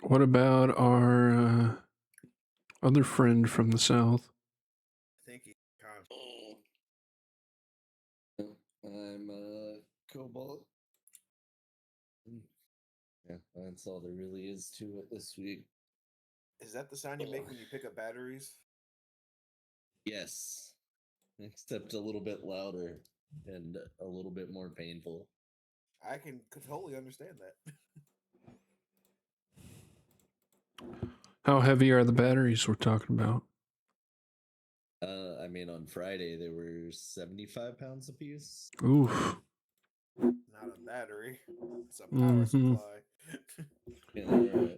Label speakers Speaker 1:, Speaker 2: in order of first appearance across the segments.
Speaker 1: What about our other friend from the south?
Speaker 2: I think he kind
Speaker 3: I'm Cobalt. Yeah, that's all there really is to it this week.
Speaker 2: Is that the sound you make when you pick up batteries?
Speaker 3: Yes, except a little bit louder and a little bit more painful.
Speaker 2: I can totally understand that.
Speaker 1: How heavy are the batteries we're talking about?
Speaker 3: I mean, on Friday they were 75 pounds a piece.
Speaker 1: Oof.
Speaker 2: Not a battery. It's a power
Speaker 1: Mm-hmm.
Speaker 2: supply.
Speaker 3: Yeah,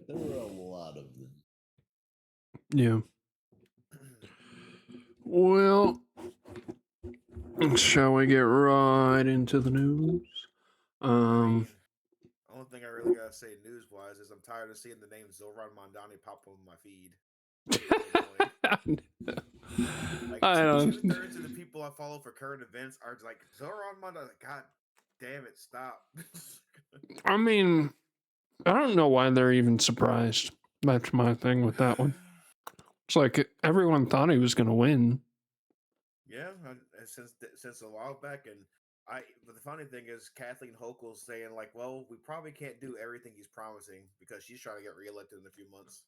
Speaker 3: there were a lot of them.
Speaker 1: Yeah. Well, shall we get right into the news?
Speaker 2: I mean, only thing I really gotta say news wise is I'm tired of seeing the name Zoran Mondani pop on my feed. Like
Speaker 1: I don't.
Speaker 2: 2/3 of the people I follow for current events are like Zoran Mondani. God damn it, stop.
Speaker 1: I mean, I don't know why they're even surprised. That's my thing with that one. It's like everyone thought he was going to win.
Speaker 2: Yeah, since a while back, and But the funny thing is, Kathleen Hochul's saying like, "Well, we probably can't do everything he's promising because she's trying to get reelected in a few months."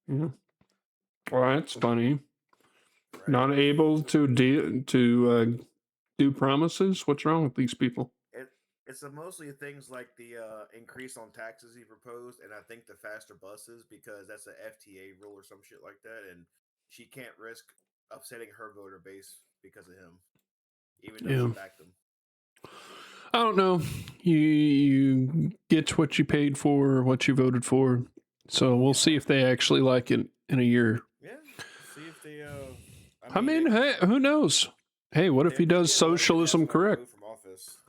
Speaker 1: Yeah. Well, that's funny.
Speaker 2: Right?
Speaker 1: Not able to do promises. What's wrong with these people?
Speaker 2: It's mostly things like the increase on taxes he proposed, and I think the faster buses because that's a FTA rule or some shit like that, and she can't risk upsetting her voter base because of him, even though she
Speaker 1: Yeah.
Speaker 2: backed him.
Speaker 1: I don't know. You get what you paid for, what you voted for. So we'll see if they actually like it in a year.
Speaker 2: Yeah, see if they.
Speaker 1: I mean, hey, who knows? Hey, what if he does socialism correct?
Speaker 2: From office.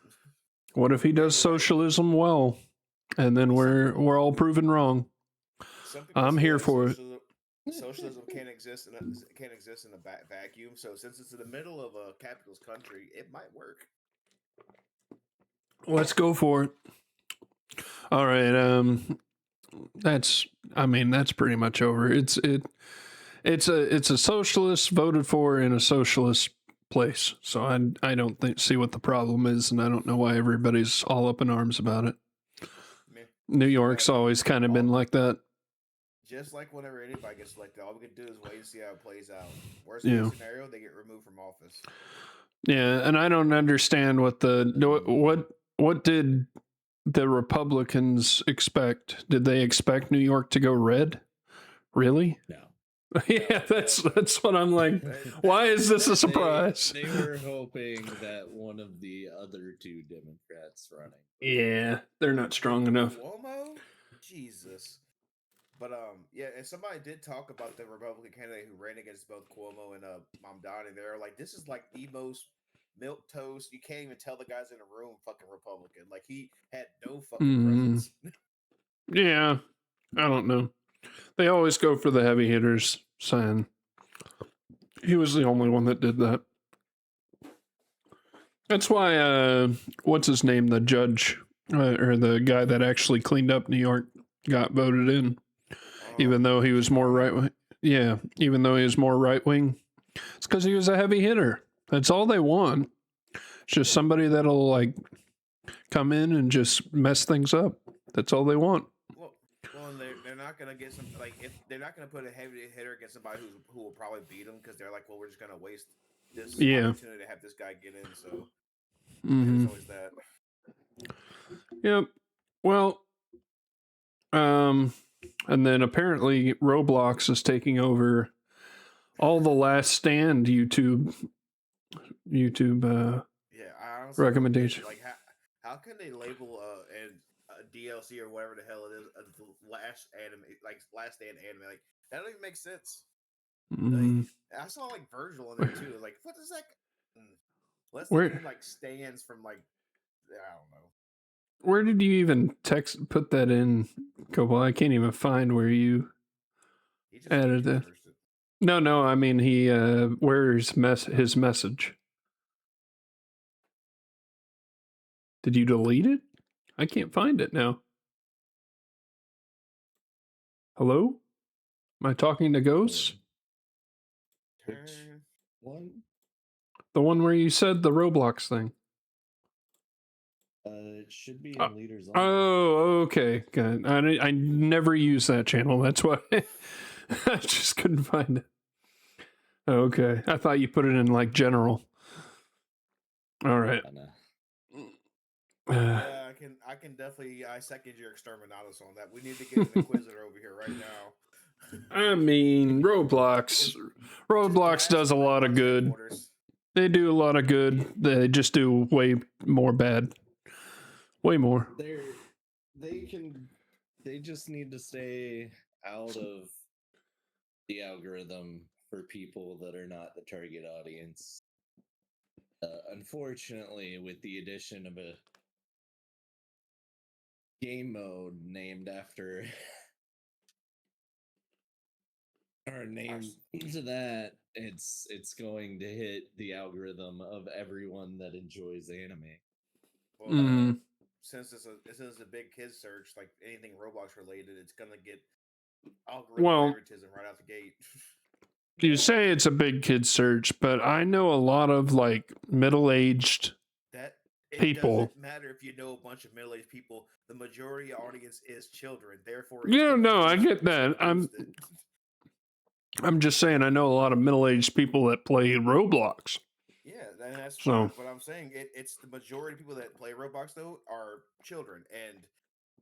Speaker 1: What if he does socialism well, and then we're all proven wrong? I'm here for it.
Speaker 2: Socialism can't exist in a vacuum. So since it's in the middle of a capitalist country, it might work.
Speaker 1: Let's go for it. All right. That's pretty much over. It's a socialist voted for in a socialist place. So I don't see what the problem is, and I don't know why everybody's all up in arms about it. New York's always kind of been like that.
Speaker 2: Just like whenever anybody gets elected, all we can do is wait and see how it plays out. Worst case scenario, they get removed from office.
Speaker 1: Yeah, and I don't understand what did the Republicans expect? Did they expect New York to go red? Really?
Speaker 3: No.
Speaker 1: Yeah, that's what I'm like. Why is this a surprise?
Speaker 3: They were hoping that one of the other two Democrats running.
Speaker 1: Yeah, they're not strong enough.
Speaker 2: Cuomo? Jesus. But yeah, and somebody did talk about the Republican candidate who ran against both Cuomo and Mamdani. They're like, this is like the most milk toast. You can't even tell the guys in a room fucking Republican. Like he had no fucking presence.
Speaker 1: Yeah, I don't know. They always go for the heavy hitters. Saying he was the only one that did that. That's why what's his name, the judge or the guy that actually cleaned up New York got voted in, even though he was more right wing. Yeah, even though he was more right wing, it's because he was a heavy hitter. That's all they want. It's just somebody that'll like come in and just mess things up. That's all they want.
Speaker 2: Well, and they're not gonna get some like if they're not gonna put a heavy hitter against somebody who will probably beat them because they're like, well, we're just gonna waste this opportunity to have this guy get in. So there's always that.
Speaker 1: Yep. Well, and then apparently Roblox is taking over all the Last Stand YouTube
Speaker 2: Yeah, I honestly
Speaker 1: recommendation.
Speaker 2: Like how can they label a DLC or whatever the hell it is the last anime like Last Stand anime? Like that don't even make sense. Like, I saw like Virgil in there too. Like what is that? Let's mean like stands from like I don't know.
Speaker 1: Where did you even put that in, Cobalt? I can't even find where you added that. No, I mean where's his message? Did you delete it? I can't find it now. Hello? Am I talking to ghosts?
Speaker 3: Which
Speaker 2: Turn.
Speaker 3: one?
Speaker 1: The one where you said the Roblox thing.
Speaker 3: It should be
Speaker 1: Uh,
Speaker 3: in leaders only.
Speaker 1: Oh, okay. Good. I never use that channel. That's why I just couldn't find it. Okay. I thought you put it in like general. All right.
Speaker 3: I know.
Speaker 2: Yeah, I can definitely I second your exterminatus on that. We need to get an inquisitor over here right now.
Speaker 1: I mean, Roblox.
Speaker 2: Just
Speaker 1: Roblox
Speaker 2: blast
Speaker 1: does a lot of
Speaker 2: Roblox
Speaker 1: good.
Speaker 2: headquarters.
Speaker 1: They do a lot of good. They just do way more bad. Way more.
Speaker 3: They just need to stay out of the algorithm for people that are not the target audience. Unfortunately, with the addition of a game mode named after or named to that, it's going to hit the algorithm of everyone that enjoys anime.
Speaker 2: Well, since it's a big kids search, like anything Roblox related, it's gonna get algorithm favoritism right out the gate.
Speaker 1: You say it's a big kid search, but I know a lot of like middle-aged
Speaker 2: That it
Speaker 1: people.
Speaker 2: doesn't matter if you know a bunch of middle-aged people. The majority audience is children. Therefore,
Speaker 1: Yeah, no, I get that. I'm just saying I know a lot of middle-aged people that play Roblox.
Speaker 2: Yeah, and that's
Speaker 1: So-
Speaker 2: fine. But I'm saying it's the majority of people that play Roblox though are children, and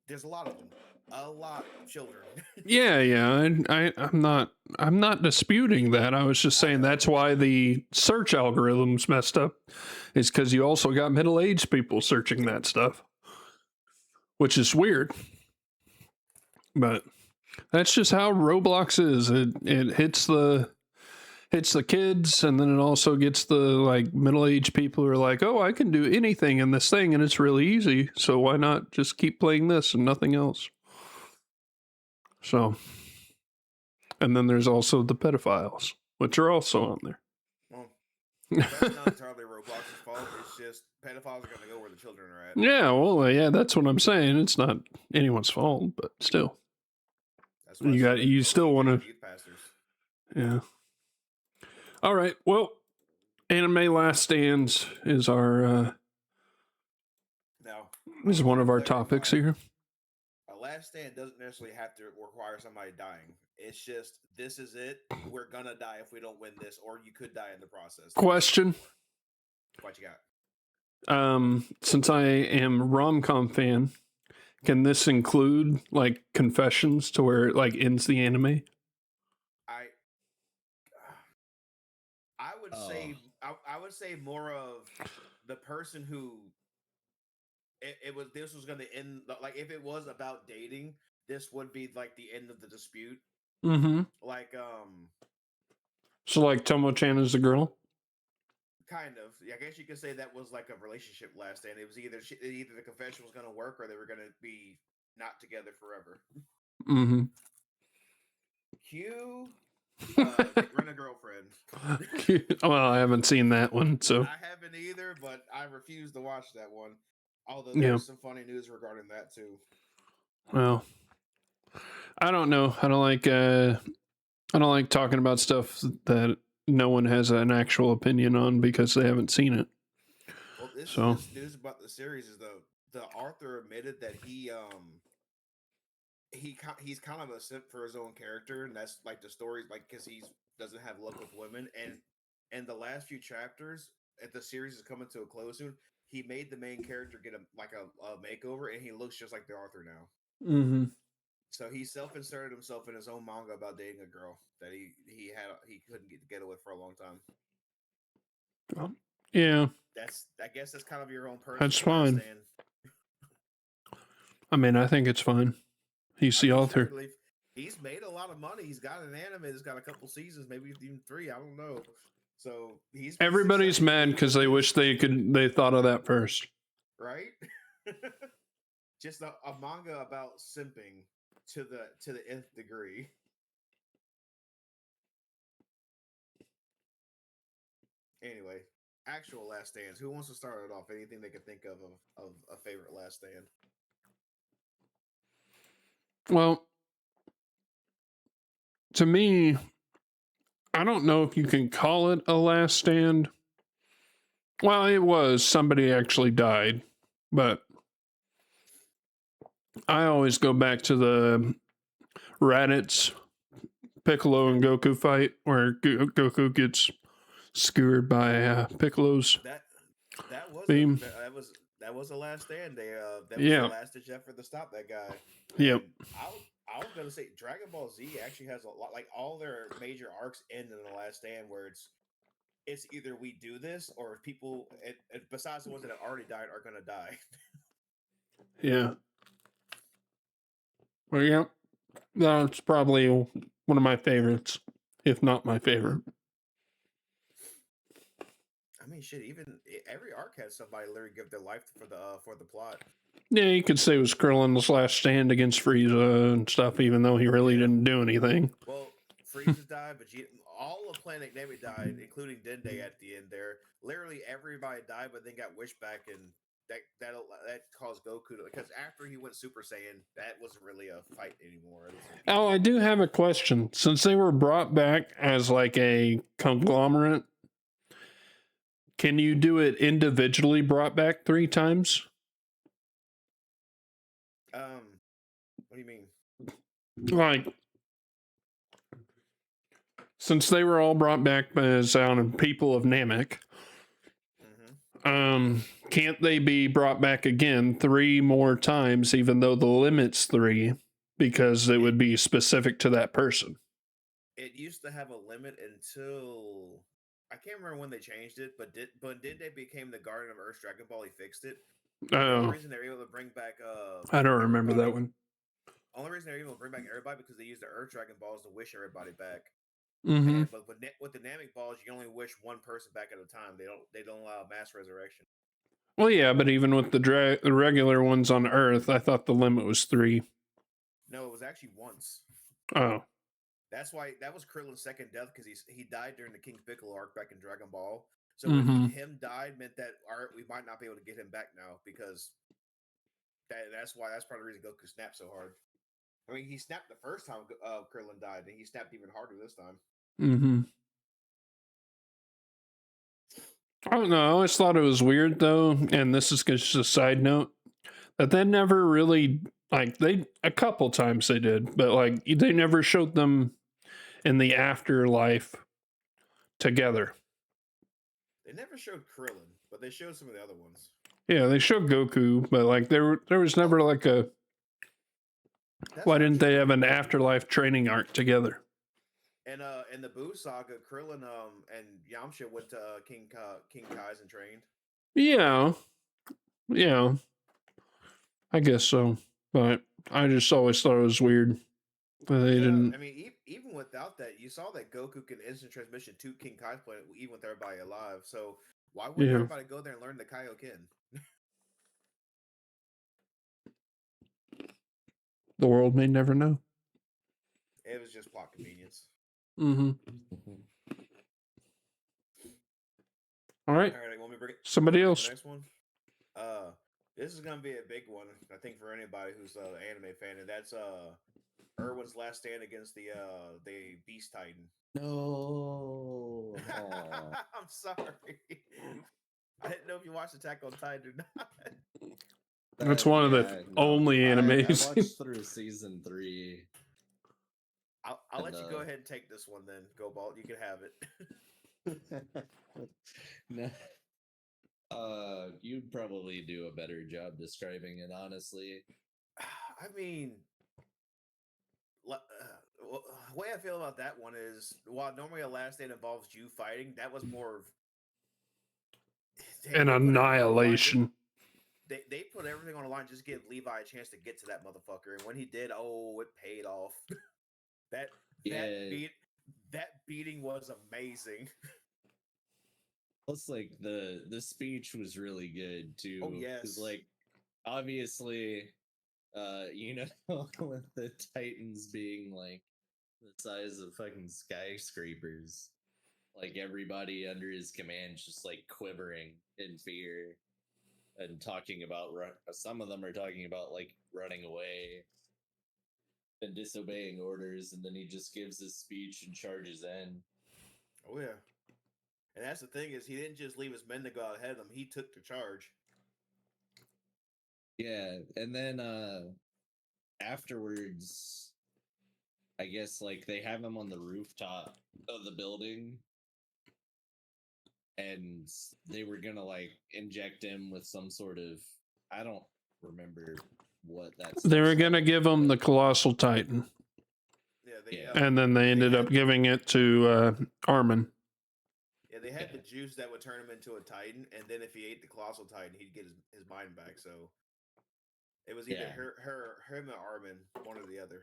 Speaker 2: there's a lot of them. A lot of children.
Speaker 1: Yeah, I'm not disputing that. I was just saying that's why the search algorithm's messed up. Is because you also got middle-aged people searching that stuff, which is weird. But that's just how Roblox is. It hits the kids, and then it also gets the like middle-aged people who are like, oh, I can do anything in this thing and it's really easy, so why not just keep playing this and nothing else? So, and then there's also the pedophiles, which are also on there.
Speaker 2: Well, that's not entirely Roblox's fault. It's just pedophiles are going to go where the children are at.
Speaker 1: Yeah, well, yeah, that's what I'm saying. It's not anyone's fault, but still,
Speaker 2: That's why
Speaker 1: you still want to.
Speaker 2: youth pastors.
Speaker 1: Yeah. All right. Well, Anime Last Stands is our
Speaker 2: Now,
Speaker 1: is one of our
Speaker 2: clarify,
Speaker 1: topics here.
Speaker 2: a last stand doesn't necessarily have to require somebody dying. It's just this is it. We're gonna die if we don't win this, or you could die in the process.
Speaker 1: Question.
Speaker 2: What you got?
Speaker 1: Since I am rom-com fan, can this include like confessions to where it like ends the anime?
Speaker 2: I would say I would say more of the person who this was going to end, like if it was about dating, this would be like the end of the dispute.
Speaker 1: Mm-hmm.
Speaker 2: Like
Speaker 1: So like Tomo-chan is the girl?
Speaker 2: kind of. I guess you could say that was like a relationship last day, and it was either the confession was going to work or they were going to be not together forever.
Speaker 1: Mm-hmm.
Speaker 2: Cue Rent a Girlfriend.
Speaker 1: Well, I haven't seen that one, so
Speaker 2: I haven't either, but I refuse to watch that one. Although there's some funny news regarding that too.
Speaker 1: Well, I don't know. I don't like talking about stuff that no one has an actual opinion on because they haven't seen it.
Speaker 2: Well, this news about the series is the author admitted that he's kind of a simp for his own character, and that's like the story, like because he doesn't have luck with women, and in the last few chapters, if the series is coming to a close soon, he made the main character get a makeover, and he looks just like the author now.
Speaker 1: Mm-hmm.
Speaker 2: So he self-inserted himself in his own manga about dating a girl that he couldn't get together with for a long time.
Speaker 1: Yeah,
Speaker 2: I guess that's kind of your own personal.
Speaker 1: That's fine.
Speaker 2: Stand.
Speaker 1: I mean, I think it's fine. He's the author.
Speaker 2: He's made a lot of money. He's got an anime that's got a couple seasons, maybe even 3. I don't know. So
Speaker 1: Everybody's mad because they wish they thought of that first.
Speaker 2: Right? Just a manga about simping to the nth degree. Anyway, actual last stands. Who wants to start it off? Anything they can think of a favorite last stand?
Speaker 1: Well, to me, I don't know if you can call it a last stand. Well, it was. Somebody actually died. But I always go back to the Raditz, Piccolo, and Goku fight where Goku gets skewered by Piccolo's
Speaker 2: That was
Speaker 1: beam.
Speaker 2: that was the last stand. That was the
Speaker 1: Yeah.
Speaker 2: last ditch effort to stop that guy.
Speaker 1: Yep.
Speaker 2: And I was gonna say Dragon Ball Z actually has a lot, like all their major arcs end in the last stand where it's either we do this or people besides the ones that have already died are gonna die.
Speaker 1: Yeah. Well, yeah. That's probably one of my favorites, if not my favorite.
Speaker 2: I mean, shit. Even every arc has somebody literally give their life for the plot.
Speaker 1: Yeah, you could say it was Krillin's last stand against Frieza and stuff, even though he really didn't do anything.
Speaker 2: Well, Frieza died, but all of Planet Namek died, including Dende at the end. There, literally everybody died, but then got wished back, and that caused Goku to, because after he went Super Saiyan, that wasn't really a fight anymore.
Speaker 1: Oh, I do have a question. Since they were brought back as like a conglomerate, can you do it individually brought back 3 times?
Speaker 2: What do you mean?
Speaker 1: Like, since they were all brought back as people of Namek, can't they be brought back again 3 more times, even though the limit's 3, because it would be specific to that person?
Speaker 2: It used to have a limit until I can't remember when they changed it, but did they became the Guardian of Earth's Dragon Ball? He fixed it. The only reason they're able to bring back
Speaker 1: I don't remember that one.
Speaker 2: Only reason they're able to bring back everybody because they use the Earth Dragon Balls to wish everybody back.
Speaker 1: Mm-hmm.
Speaker 2: But with the Namek balls, you can only wish one person back at a time. They don't allow mass resurrection.
Speaker 1: Well, yeah, but even with the regular ones on Earth, I thought the limit was 3.
Speaker 2: No, it was actually once.
Speaker 1: Oh.
Speaker 2: That's why that was Krillin's second death, because he died during the King Piccolo arc back in Dragon Ball. So when him died meant that we might not be able to get him back now, because that's part of the reason Goku snapped so hard. I mean, he snapped the first time Krillin died, and he snapped even harder this time.
Speaker 1: Mm-hmm. I don't know. I always thought it was weird, though, and this is just a side note, that they never really, like, a couple times they did, but, like, they never showed them in the afterlife together.
Speaker 2: They never showed Krillin, but they showed some of the other ones.
Speaker 1: Yeah, they showed Goku, but, like, there was never, like, a... Why didn't they have an afterlife training arc together?
Speaker 2: And in the Buu saga, Krillin and Yamcha went to King Kai's and trained. Yeah,
Speaker 1: I guess so. But I just always thought it was weird that they didn't.
Speaker 2: I mean, even without that, you saw that Goku can instant transmission to King Kai's planet, even with everybody alive. So why wouldn't everybody go there and learn the Kaioken?
Speaker 1: The world may never know.
Speaker 2: It was just plot convenience.
Speaker 1: Mm-hmm. All right.
Speaker 2: Want me to bring it?
Speaker 1: Somebody else.
Speaker 2: The next one. This is gonna be a big one, I think, for anybody who's an anime fan, and that's Erwin's last stand against the Beast Titan.
Speaker 3: No.
Speaker 2: I'm sorry. I didn't know if you watched Attack on Titan or not.
Speaker 1: That's one of the only animes.
Speaker 3: I watched through season 3.
Speaker 2: I'll let you go ahead and take this one then. Go Balt, you can have it.
Speaker 3: No. You'd probably do a better job describing it, honestly.
Speaker 2: I mean, the way I feel about that one is, while normally a last stand involves you fighting, that was more of
Speaker 1: an annihilation.
Speaker 2: They put everything on the line just to give Levi a chance to get to that motherfucker, and when he did, it paid off. that beating was amazing.
Speaker 3: Plus, like, the speech was really good too.
Speaker 2: Oh yes,
Speaker 3: because, like, obviously, with the Titans being like the size of fucking skyscrapers, like everybody under his command just like quivering in fear and talking about some of them are talking about like running away. and disobeying orders, and then he just gives his speech and charges in.
Speaker 2: Oh yeah. And that's the thing is he didn't just leave his men to go out ahead of him. He took the charge.
Speaker 3: Yeah, and then afterwards, I guess like they have him on the rooftop of the building, and they were gonna like inject him with some sort of, I don't remember what that's.
Speaker 1: They were going to give him the Colossal Titan.
Speaker 2: Yeah,
Speaker 1: And then they ended up giving it to Armin.
Speaker 2: Yeah, they had the juice that would turn him into a Titan, and then if he ate the Colossal Titan, he'd get his mind back. So it was either him or Armin, one or the other.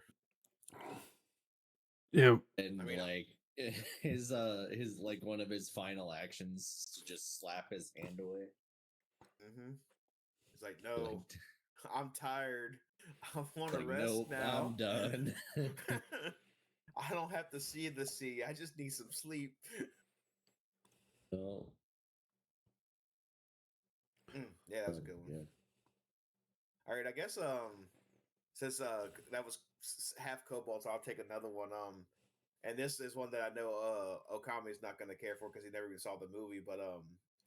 Speaker 1: Yeah.
Speaker 3: And I mean, like his like one of his final actions is to just slap his hand away.
Speaker 2: Mm-hmm. He's like, no, I'm tired. I want to
Speaker 3: like,
Speaker 2: rest
Speaker 3: nope,
Speaker 2: now.
Speaker 3: I'm done.
Speaker 2: I don't have to see the sea. I just need some sleep.
Speaker 3: Oh.
Speaker 2: Yeah, that was a good one.
Speaker 3: Yeah.
Speaker 2: All right, I guess since that was half Cobalt, so I'll take another one. And this is one that I know Okami is not going to care for because he never even saw the movie. But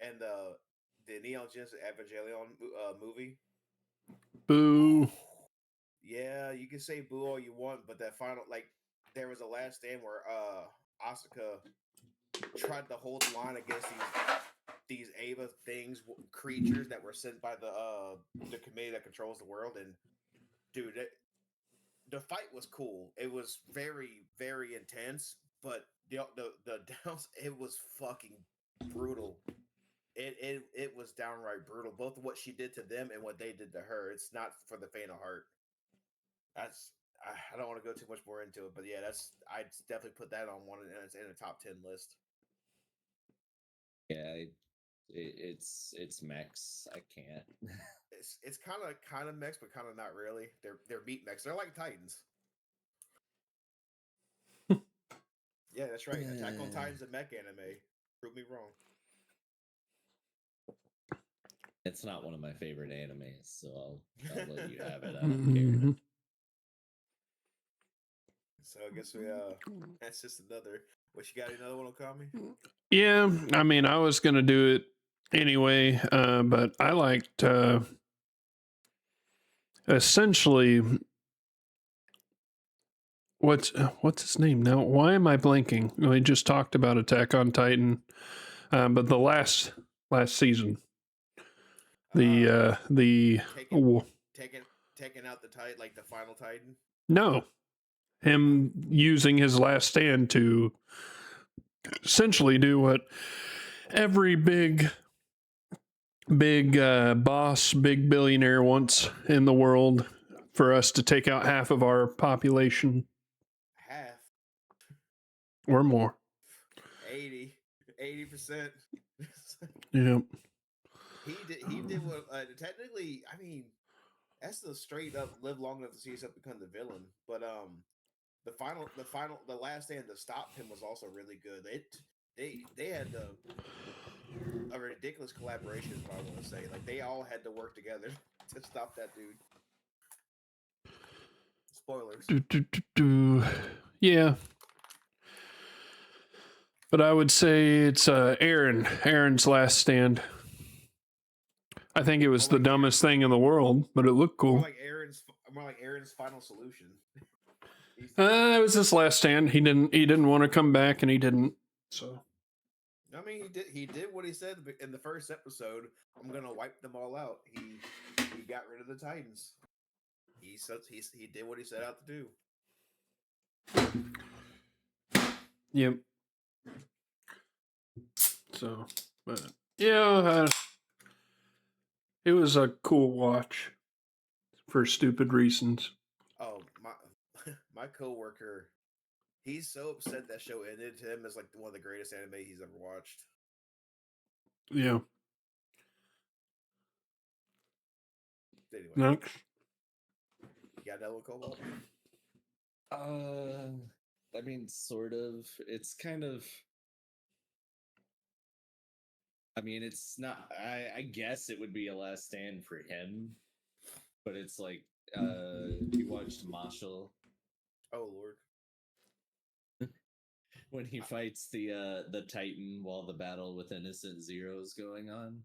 Speaker 2: and the Neon Genesis Evangelion movie.
Speaker 1: Boo.
Speaker 2: Yeah, you can say boo all you want, but that final, like, there was a last stand where Asuka tried to hold the line against these Ava things, creatures that were sent by the committee that controls the world, and dude, the fight was cool. It was very, very intense, but the downs, it was fucking brutal. It was downright brutal. Both what she did to them and what they did to her. It's not for the faint of heart. I don't want to go too much more into it, but yeah, I'd definitely put that on one, and it's in a top 10 list.
Speaker 3: Yeah, it's mechs. I can't.
Speaker 2: It's kind of mechs, but kind of not really. They're meat mechs. They're like Titans. Yeah, that's right. Attack on Titan's a mech anime. Prove me wrong.
Speaker 3: It's not one of my favorite animes, so I'll let you have it. I don't care.
Speaker 2: So I guess that's just another. What you got? Another one, Okami?
Speaker 1: Yeah, I mean, I was gonna do it anyway, but I liked essentially what's his name now? Why am I blanking? We just talked about Attack on Titan, but the last season, the
Speaker 2: taking out the Titan, like the final Titan.
Speaker 1: No, him using his last stand to essentially do what every big boss, big billionaire wants in the world, for us to take out half of our population.
Speaker 2: Half.
Speaker 1: Or more.
Speaker 2: 80%.
Speaker 1: Yep.
Speaker 2: He did what technically, I mean, that's the straight up live long enough to see yourself become the villain. But the last stand to stop him was also really good. They had a ridiculous collaboration, is what I want to say. Like, they all had to work together to stop that dude. Spoilers.
Speaker 1: Yeah. But I would say it's Aaron's last stand. I think it was the dumbest thing in the world, but it looked cool.
Speaker 2: More like Aaron's final solution.
Speaker 1: It was his last stand. He didn't want to come back, and he didn't. So,
Speaker 2: I mean, he did what he said in the first episode. I'm gonna wipe them all out. He got rid of the Titans. He did what he set out to do.
Speaker 1: Yep. So, but yeah, it was a cool watch for stupid reasons.
Speaker 2: Oh, my coworker, he's so upset that show ended. To him, is like one of the greatest anime he's ever watched.
Speaker 1: Yeah.
Speaker 2: Anyway,
Speaker 1: Next.
Speaker 2: You got that one, Cobalt?
Speaker 3: I mean, sort of. It's kind of. I mean, it's not. I guess it would be a last stand for him, but it's like, you watched Marshall.
Speaker 2: Oh Lord.
Speaker 3: When he fights the Titan while the battle with Innocent Zero is going on.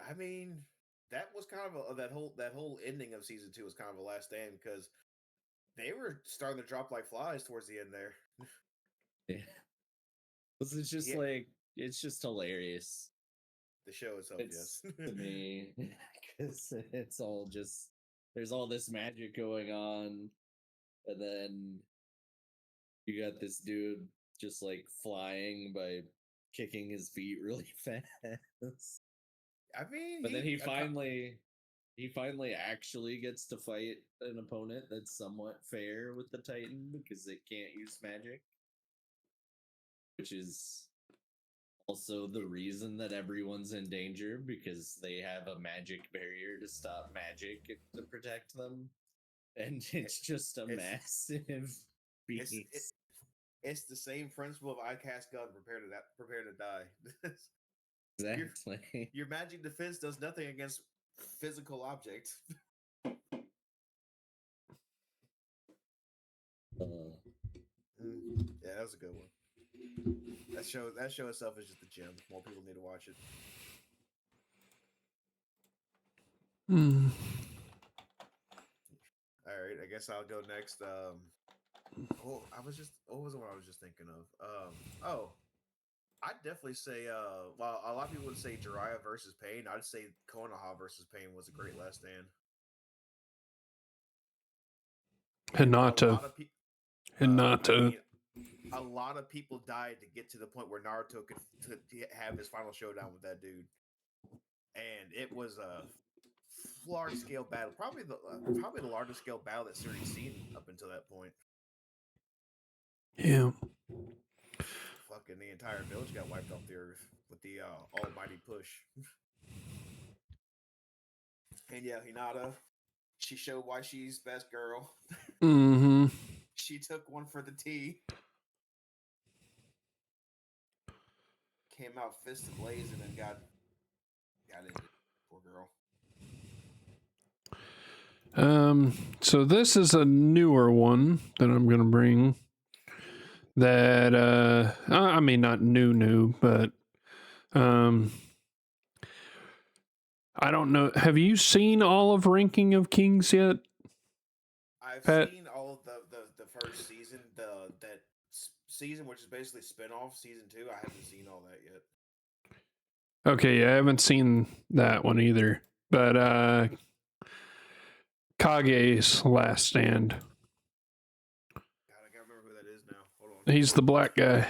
Speaker 2: I mean, that was kind of that whole ending of season 2 was kind of a last stand because they were starting to drop like flies towards the end there.
Speaker 3: Yeah. It's just
Speaker 2: Yeah.
Speaker 3: like it's just hilarious.
Speaker 2: The show itself,
Speaker 3: It's
Speaker 2: yes.
Speaker 3: to me because it's all just there's all this magic going on, and then you got this dude just like flying by kicking his feet really fast.
Speaker 2: I mean,
Speaker 3: But then he finally actually gets to fight an opponent that's somewhat fair with the Titan because it can't use magic, which is also the reason that everyone's in danger because they have a magic barrier to stop magic to protect them, and it's just a
Speaker 2: it's
Speaker 3: massive
Speaker 2: it's it,
Speaker 3: beast.
Speaker 2: it's the same principle of I cast gun, prepare to die.
Speaker 3: Exactly.
Speaker 2: Your magic defense does nothing against physical objects. Yeah, that was a good one. That show itself is just a gem. More people need to watch it.
Speaker 1: Mm.
Speaker 2: All right, I guess I'll go next. Oh, what was the one I was just thinking of? Oh, I'd definitely say, while a lot of people would say Jiraiya versus Pain, I'd say Konoha versus Pain was a great last stand. And a
Speaker 1: Hinata.
Speaker 2: lot of people,
Speaker 1: Hinata.
Speaker 2: a lot of people died to get to the point where Naruto could have his final showdown with that dude, and it was a large scale battle, probably the largest scale battle that series seen up until that point.
Speaker 1: Yeah.
Speaker 2: Fucking the entire village got wiped off the earth with the almighty push. And yeah, Hinata, she showed why she's best girl.
Speaker 1: Mm-hmm.
Speaker 2: She took one for the tea. Came out fist blazing and got ended. Poor girl.
Speaker 1: So this is a newer one that I'm gonna bring. That I mean not new, but I don't know. Have you seen all of Ranking of Kings yet?
Speaker 2: I've
Speaker 1: Pat?
Speaker 2: seen all of the first season, that season which is basically spin-off season 2. I haven't seen all that yet.
Speaker 1: Okay, yeah, I haven't seen that one either. But Kage's Last Stand.
Speaker 2: God, I can't remember who that is now. Hold on.
Speaker 1: He's the black guy.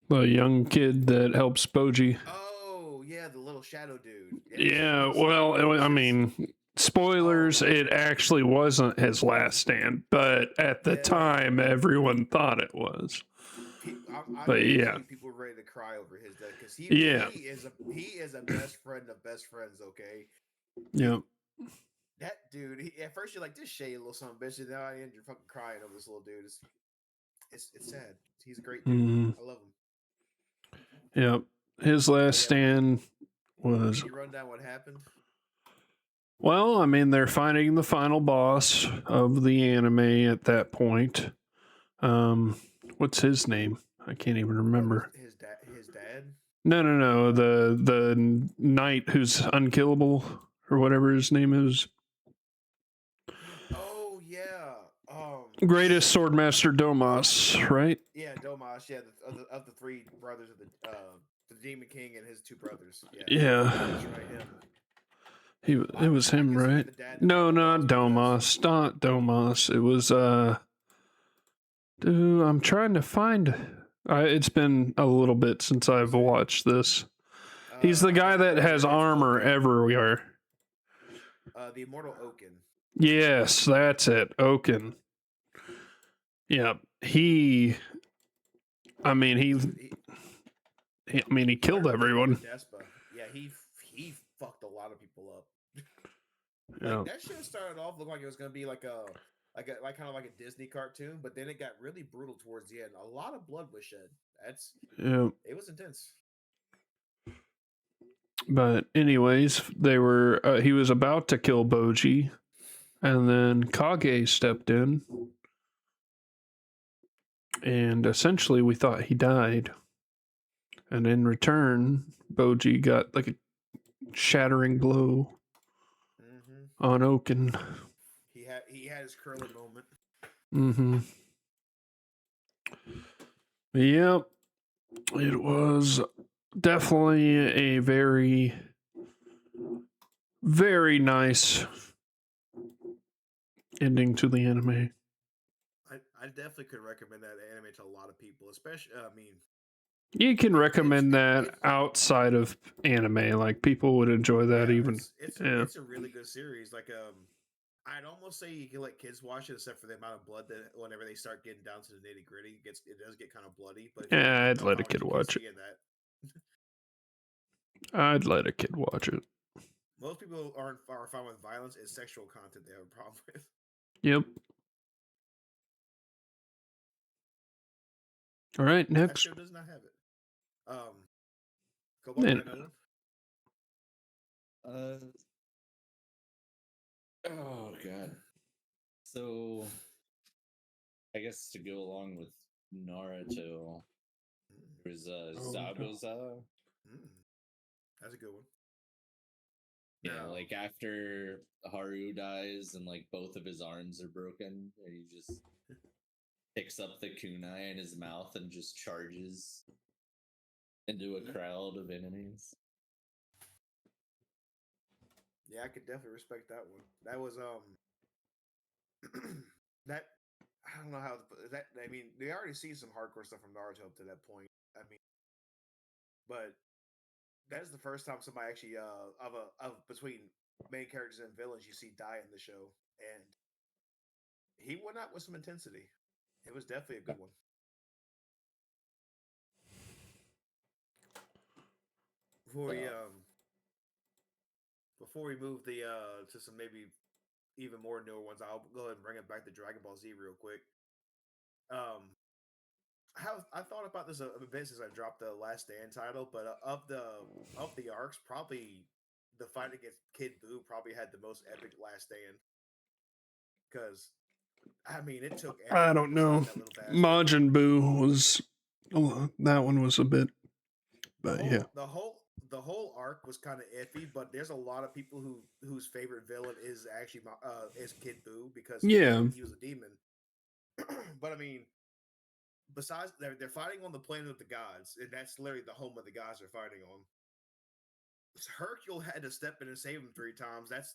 Speaker 1: The young kid that helps Boji.
Speaker 2: Oh yeah, the little shadow dude.
Speaker 1: Yeah, well, I mean, spoilers, it actually wasn't his last stand, but at the time, everyone thought it was.
Speaker 2: I
Speaker 1: But
Speaker 2: guarantee
Speaker 1: yeah.
Speaker 2: you people were ready to cry over his death because he is a best friend of best friends. Okay.
Speaker 1: Yep.
Speaker 2: That dude. At first you're like, this shady little son of a bitch, and now I end you're fucking crying over this little dude. It's sad. He's a great dude.
Speaker 1: Mhm.
Speaker 2: I love him.
Speaker 1: Yep. His last stand was.
Speaker 2: Can you run down what happened?
Speaker 1: Well, I mean, they're fighting the final boss of the anime at that point. What's his name? I can't even remember.
Speaker 2: His dad.
Speaker 1: No. The knight who's unkillable or whatever his name is.
Speaker 2: Oh yeah.
Speaker 1: Greatest swordmaster Domas, right?
Speaker 2: Yeah, Domas. Yeah, of the three brothers of the Demon King and his two brothers.
Speaker 1: Yeah.
Speaker 2: That's right, him.
Speaker 1: It was him, right? No, not Domas. Not Domas. It was dude, I'm trying to find. It's been a little bit since I've watched this. He's the guy that has armor everywhere.
Speaker 2: The Immortal Oaken.
Speaker 1: Yes, that's it. Oaken. Yeah, he. I mean, he killed everyone.
Speaker 2: Yeah, he fucked a lot of people up.
Speaker 1: Yeah.
Speaker 2: That show started off looking like it was gonna be like kind of like a Disney cartoon, but then it got really brutal towards the end. A lot of blood was shed. It was intense.
Speaker 1: But anyways, they were. He was about to kill Boji And then Kage stepped in. And essentially, we thought he died. And in return, Boji got like a shattering blow on Oaken.
Speaker 2: He had his curling moment.
Speaker 1: Yep. It was definitely a very, very nice ending to the anime.
Speaker 2: I definitely could recommend that anime to a lot of people, especially.
Speaker 1: You can recommend that outside of anime, like people would enjoy that. Even
Speaker 2: it's a really good series. Like I'd almost say you can let kids watch it, except for the amount of blood that whenever they start getting down to the nitty gritty, it does get kind of bloody. But
Speaker 1: yeah, I'd let a kid watch it. I'd let a kid watch it.
Speaker 2: Most people are fine with violence. It's sexual content they have a problem with.
Speaker 1: Yep. All right, next.
Speaker 2: That show does not have it. Go back to another one.
Speaker 3: Oh god. So I guess to go along with Naruto, there's Zabuza.
Speaker 2: That's a good one.
Speaker 3: Yeah, like after Haru dies and like both of his arms are broken, and he just picks up the kunai in his mouth and just charges into a crowd of enemies.
Speaker 2: Yeah, I could definitely respect that one. That was that I don't know how that. I mean, they already seen some hardcore stuff from Naruto up to that point. I mean, but that's the first time somebody actually of between main characters and villains you see die in the show, and he went out with some intensity. It was definitely a good one. Before we move the to some maybe even more newer ones, I'll go ahead and bring it back to Dragon Ball Z real quick. I thought about this a bit since I dropped the Last Stand title, but of the arcs, probably the fight against Kid Buu probably had the most epic Last Stand. Because I mean, it took.
Speaker 1: I don't know. Majin Buu was that one was a bit, but
Speaker 2: the whole arc was kind of iffy. But there's a lot of people whose favorite villain is actually is Kid Buu because he was a demon. But I mean, besides they're fighting on the planet of the gods, and that's literally the home of the gods they're fighting on. Hercule had to step in and save him 3 times. That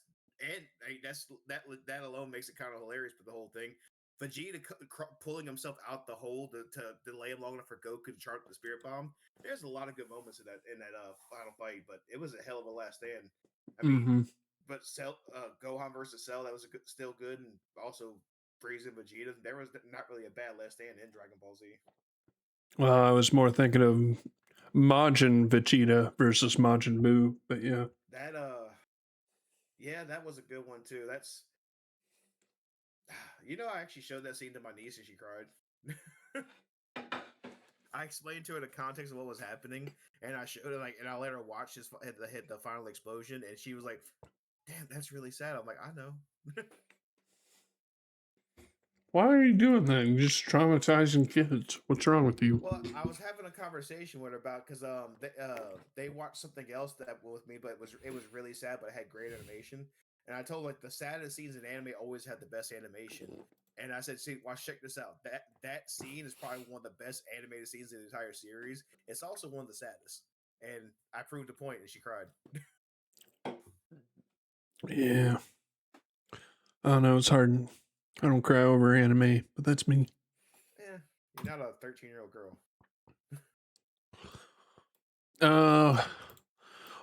Speaker 2: alone makes it kind of hilarious for the whole thing. Vegeta pulling himself out the hole to delay him long enough for Goku to charge the Spirit Bomb. There's a lot of good moments in that final fight, but it was a hell of a last stand. I mean, but Cell, Gohan versus Cell, that was still good, and also Frieza and Vegeta. There was not really a bad last stand in Dragon Ball Z.
Speaker 1: Well, I was more thinking of Majin Vegeta versus Majin Buu, but yeah.
Speaker 2: That was a good one too. That's I actually showed that scene to my niece and she cried. I explained to her the context of what was happening, and I showed her and I let her watch hit the final explosion, and she was like, "Damn, that's really sad." I'm like, "I know."
Speaker 1: Why are you doing that? You're just traumatizing kids. What's wrong with you?
Speaker 2: Well, I was having a conversation with her about because they watched something else that with me, but it was really sad, but it had great animation. And I told her, the saddest scenes in anime always had the best animation. And I said, "See, watch, check this out. That scene is probably one of the best animated scenes in the entire series. It's also one of the saddest." And I proved the point, and she cried.
Speaker 1: Yeah. I don't know. It's hard. I don't cry over anime, but that's me.
Speaker 2: Yeah, you're not a 13-year-old girl.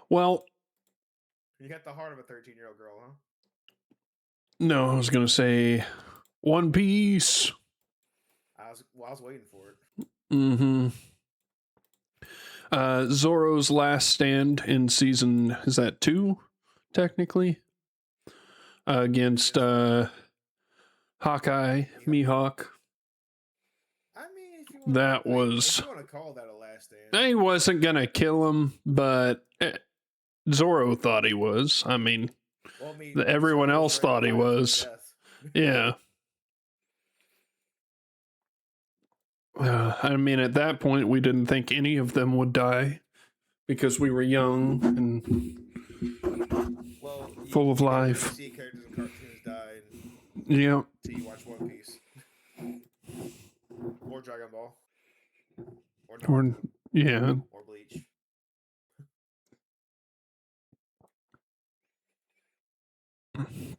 Speaker 1: Well,
Speaker 2: you got the heart of a 13-year-old girl, huh?
Speaker 1: No, I was gonna say One Piece.
Speaker 2: I was waiting for it.
Speaker 1: Zoro's last stand in season, is that 2, technically? Against Hawkeye, Mihawk.
Speaker 2: I mean, if you
Speaker 1: want
Speaker 2: to call that a last stand.
Speaker 1: He wasn't gonna kill him, but Zoro thought he was. I mean, everyone else thought he was. Yeah. I mean, at that point, we didn't think any of them would die because we were young and
Speaker 2: Well,
Speaker 1: full of
Speaker 2: you never really
Speaker 1: life.
Speaker 2: see characters in cartoons die
Speaker 1: Yeah.
Speaker 2: until you watch One Piece or Dragon Ball or
Speaker 1: Or,
Speaker 2: Naruto
Speaker 1: yeah.
Speaker 2: or Bleach.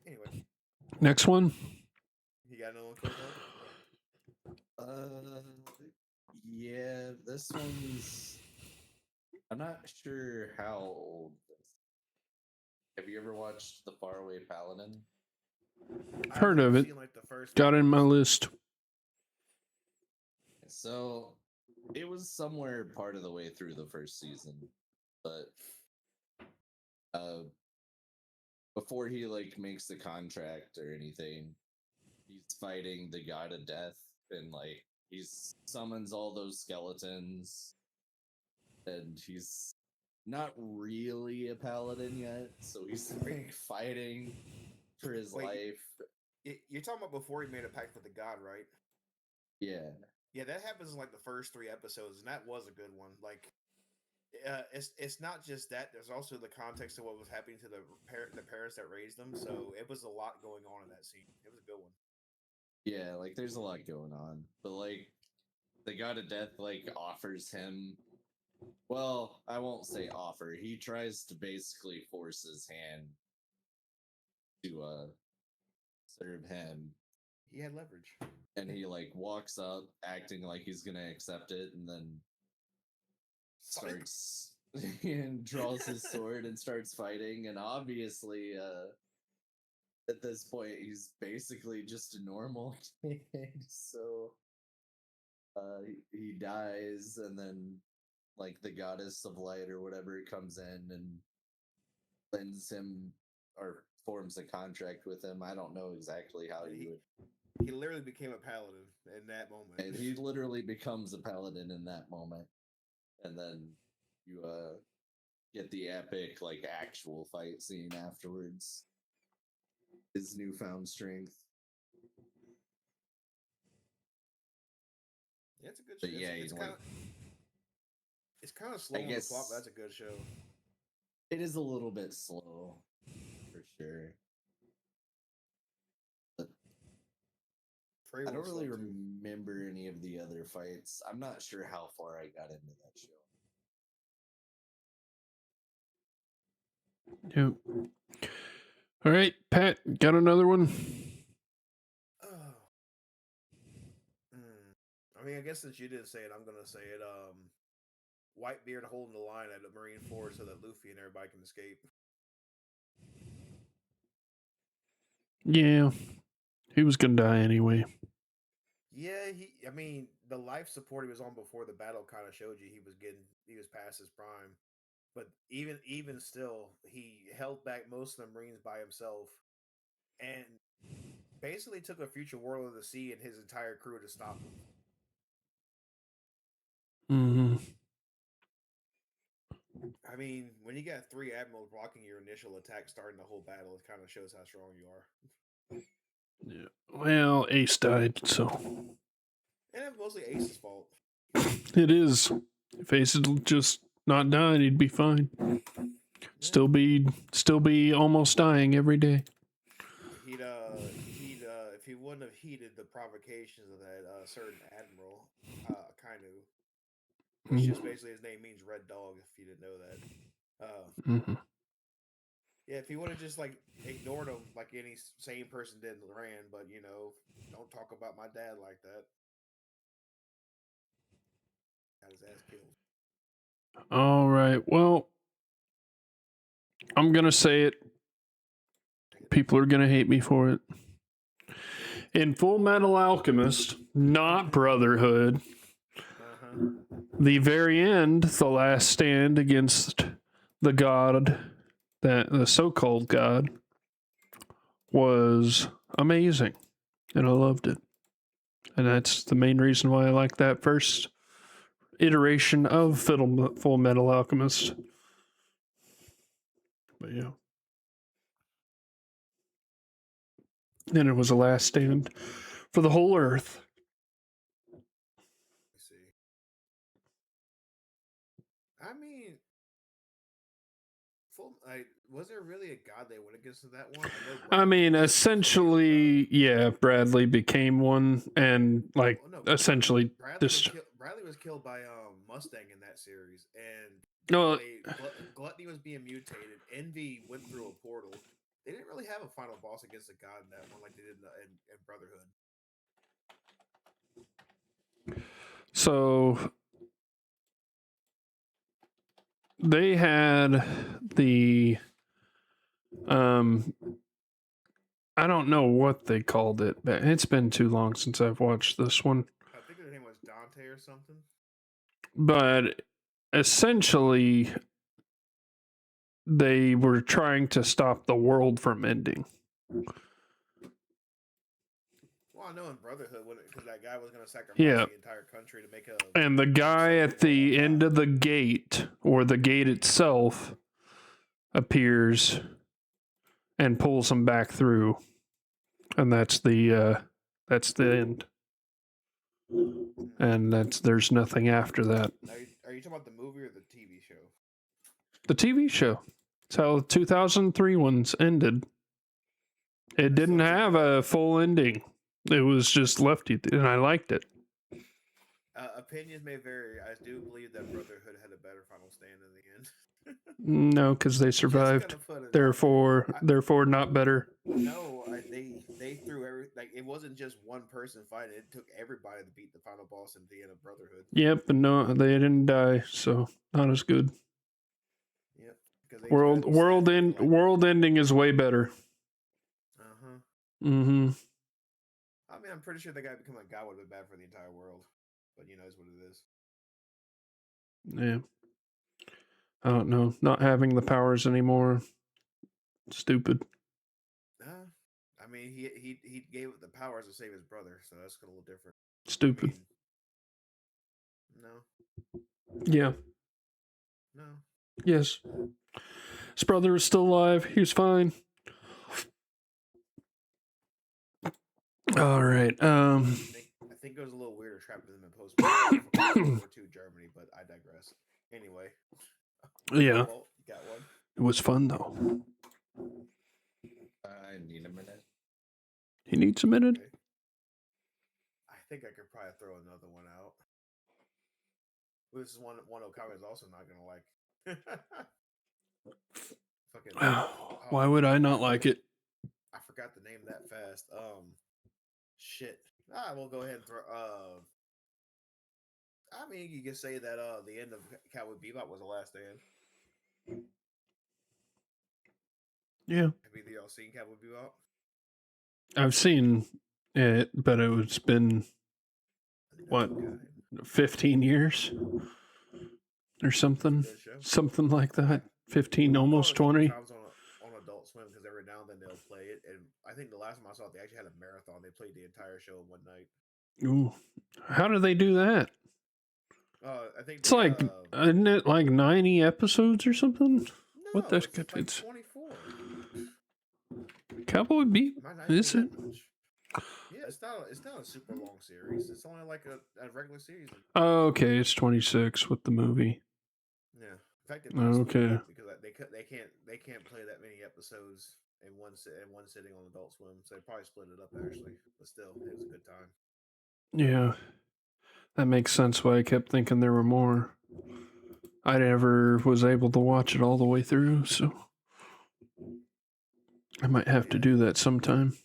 Speaker 2: Anyway,
Speaker 1: Next one.
Speaker 2: you got another one, Kill Card?
Speaker 3: Yeah, this one's. I'm not sure how old. Have you ever watched The Faraway Paladin?
Speaker 1: Heard of it.
Speaker 2: Seen, like, the first
Speaker 1: Got it in my list.
Speaker 3: So it was somewhere part of the way through the first season, but before he like makes the contract or anything, he's fighting the god of death, and like he summons all those skeletons, and he's not really a paladin yet, so he's like fighting for his life.
Speaker 2: You're talking about before he made a pact with the god, right?
Speaker 3: Yeah.
Speaker 2: Yeah, that happens in like the first 3 episodes, and that was a good one. Like, it's not just that. There's also the context of what was happening to the parents that raised them. So it was a lot going on in that scene. It was a good one.
Speaker 3: Yeah, like there's a lot going on, but like the god of death like offers him. Well, I won't say offer. He tries to basically force his hand to serve him.
Speaker 2: He had leverage.
Speaker 3: And he like walks up acting like he's gonna accept it, and then starts and draws his sword and starts fighting. And obviously at this point he's basically just a normal kid. So he dies, and then like the goddess of light or whatever comes in and lends him or forms a contract with him. I don't know exactly how he would.
Speaker 2: He literally became a paladin in that moment.
Speaker 3: And he literally becomes a paladin in that moment. And then you get the epic, like, actual fight scene afterwards. His newfound strength.
Speaker 2: Yeah, it's a good show.
Speaker 3: But yeah,
Speaker 2: it's kind of slow on the plot, but that's a good show.
Speaker 3: It is a little bit slow, for sure. But I don't really remember any of the other fights. I'm not sure how far I got into that show.
Speaker 1: Yep. All right, Pat, got another one?
Speaker 2: I mean, I guess since you didn't say it, I'm gonna say it. Whitebeard holding the line at the Marine Ford so that Luffy and everybody can escape.
Speaker 1: Yeah, he was gonna die anyway.
Speaker 2: Yeah, I mean, the life support he was on before the battle kind of showed you he was past his prime. But even still, he held back most of the Marines by himself, and basically took a future Warlord of the Sea and his entire crew to stop him.
Speaker 1: Mm-hmm.
Speaker 2: I mean, when you got 3 admirals blocking your initial attack, starting the whole battle, it kind of shows how strong you are.
Speaker 1: Yeah. Well, Ace died, so.
Speaker 2: And it's mostly Ace's fault.
Speaker 1: It is. If Ace had just not died, he'd be fine. Still be almost dying every day.
Speaker 2: He'd if he wouldn't have heeded the provocations of that certain admiral, Kainu, which just basically his name means red dog, if you didn't know that. Yeah, if he would have just like ignored him like any sane person did and ran, but don't talk about my dad like that. Got his ass killed.
Speaker 1: All right. Well, I'm gonna say it. People are gonna hate me for it. In Full Metal Alchemist, not Brotherhood, the very end, the last stand against the god, the so-called god, was amazing, and I loved it. And that's the main reason why I like that first iteration of Full Metal Alchemist. But yeah. And it was a last stand for the whole earth.
Speaker 2: Let's see. I mean, was there really a god they went against in that one? I know.
Speaker 1: I mean,
Speaker 2: Bradley was
Speaker 1: essentially, yeah, Bradley became one, and like
Speaker 2: oh, no,
Speaker 1: essentially
Speaker 2: Bradley was killed by Mustang in that series, and
Speaker 1: no.
Speaker 2: Gluttony was being mutated. Envy went through a portal. They didn't really have a final boss against a god in that one like they did in Brotherhood.
Speaker 1: So they had the I don't know what they called it, but it's been too long since I've watched this one.
Speaker 2: I think their name was Dante or something.
Speaker 1: But essentially, they were trying to stop the world from ending.
Speaker 2: Well, I know in Brotherhood, because that guy was going to sacrifice
Speaker 1: Yeah.
Speaker 2: the entire country to make a.
Speaker 1: And the guy at the end of the gate, or the gate itself, appears and pulls him back through, and that's the end. And there's nothing after that.
Speaker 2: Are you talking about the movie or the TV show?
Speaker 1: The TV show. It's how the 2003 ones ended. It didn't have a full ending. It was just left you, and I liked it.
Speaker 2: Opinions may vary. I do believe that Brotherhood had a better final stand in the end.
Speaker 1: No, because they survived. Therefore, not better.
Speaker 2: No, they threw it wasn't just one person fighting. It took everybody to beat the final boss at the end of Brotherhood.
Speaker 1: Yep, but no, they didn't die, so not as good.
Speaker 2: Yep.
Speaker 1: World ending is way better. Mm-hmm.
Speaker 2: I mean, I'm pretty sure the guy becoming a god would have been bad for the entire world, but it's what it is.
Speaker 1: Yeah. I don't know. Not having the powers anymore. Stupid.
Speaker 2: I mean, he gave it the powers to save his brother, so that's a little different.
Speaker 1: Stupid.
Speaker 2: No.
Speaker 1: Yeah.
Speaker 2: No.
Speaker 1: Yes. His brother is still alive. He's fine. All right.
Speaker 2: I think it was a little weirder trapping them in post-World War II Germany, but I digress. Anyway.
Speaker 1: Yeah.
Speaker 2: Well, got one.
Speaker 1: It was fun though.
Speaker 3: I need a minute.
Speaker 1: He needs a minute.
Speaker 2: Okay. I think I could probably throw another one out. This is one Okawa is also not gonna like. Fucking.
Speaker 1: Why would I not like it?
Speaker 2: I forgot the name that fast. Shit. We'll go ahead and throw. I mean, you can say that the end of Cowboy Bebop was the last stand.
Speaker 1: Yeah.
Speaker 2: Have either y'all seen Cowboy Bebop?
Speaker 1: I've seen it, but it's been what, 15 years or something, something like that. 15, almost 20.
Speaker 2: On Adult Swim, because every now and then they'll play it, and I think the last time I saw it, they actually had a marathon. They played the entire show in one night.
Speaker 1: Ooh, how do they do that?
Speaker 2: I think
Speaker 1: it's isn't it like 90 episodes or something?
Speaker 2: No,
Speaker 1: what the
Speaker 2: it's like 24.
Speaker 1: Cowboy Bebop, is it?
Speaker 2: Yeah, it's not a super long series. It's only like a regular series.
Speaker 1: Oh, okay, it's 26 with the movie.
Speaker 2: Yeah, in fact,
Speaker 1: okay,
Speaker 2: because they can't play that many episodes in one sitting on Adult Swim, so they probably split it up actually. But still, it was a good time.
Speaker 1: Yeah, that makes sense. Why I kept thinking there were more. I never was able to watch it all the way through, so I might have to do that sometime.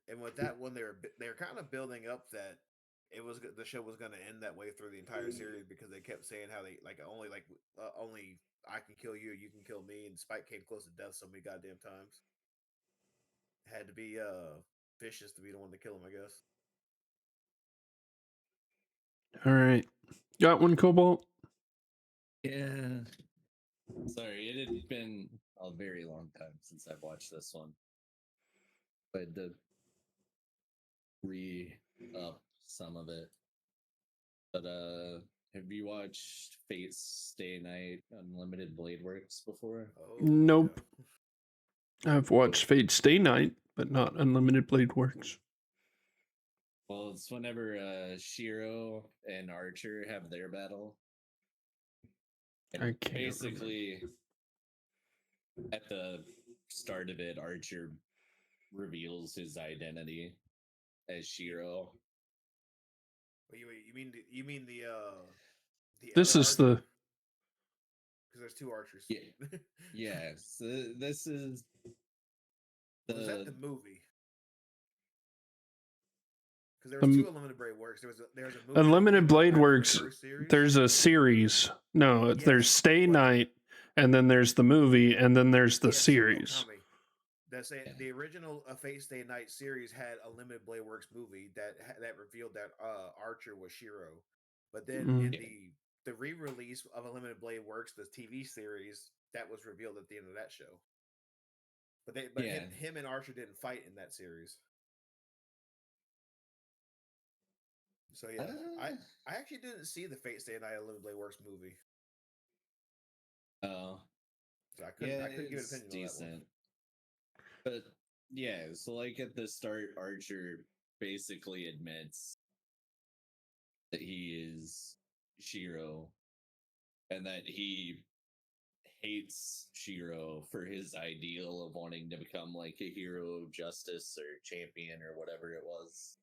Speaker 2: And with that one, they were kind of building up that the show was going to end that way through the entire series, because they kept saying how they only I can kill you, you can kill me, and Spike came close to death so many goddamn times. Had to be vicious to be the one to kill him, I guess.
Speaker 1: All right, got one, Cobalt?
Speaker 3: Yeah. Sorry, it had been a very long time since I've watched this one. I had to re-up some of it. But have you watched Fate's Stay Night Unlimited Blade Works before?
Speaker 1: Nope. I've watched Fate's Stay Night. but not Unlimited Blade Works.
Speaker 3: Well, it's whenever Shiro and Archer have their battle. And
Speaker 1: I can't
Speaker 3: basically, at the start of it, Archer reveals his identity as Shiro.
Speaker 2: Wait, you mean the
Speaker 1: This
Speaker 2: other
Speaker 1: is the
Speaker 2: because there's two Archers.
Speaker 3: Yeah. Yeah, so this is
Speaker 2: Was that the movie? Because there
Speaker 1: Um,
Speaker 2: was two Unlimited Blade Works. There was a movie.
Speaker 1: Unlimited Blade Works.
Speaker 2: Series.
Speaker 1: There's a series. No,
Speaker 2: Yes,
Speaker 1: there's Stay
Speaker 2: but-
Speaker 1: Night, and then there's the movie, and then there's the
Speaker 2: Yes,
Speaker 1: series.
Speaker 2: tell me. The original Fate Stay Night series had a Limited Blade Works movie that revealed that Archer was Shiro, but then in the re-release of Unlimited Blade Works, the TV series, that was revealed at the end of that show. But him and Archer didn't fight in that series. So yeah, I actually didn't see the Fate Stay Night Unlimited Blade Works movie.
Speaker 3: Oh,
Speaker 2: so I couldn't give an opinion
Speaker 3: decent.
Speaker 2: on that one.
Speaker 3: But yeah, so like at the start, Archer basically admits that he is Shiro and that he hates Shiro for his ideal of wanting to become like a hero of justice or champion or whatever it was.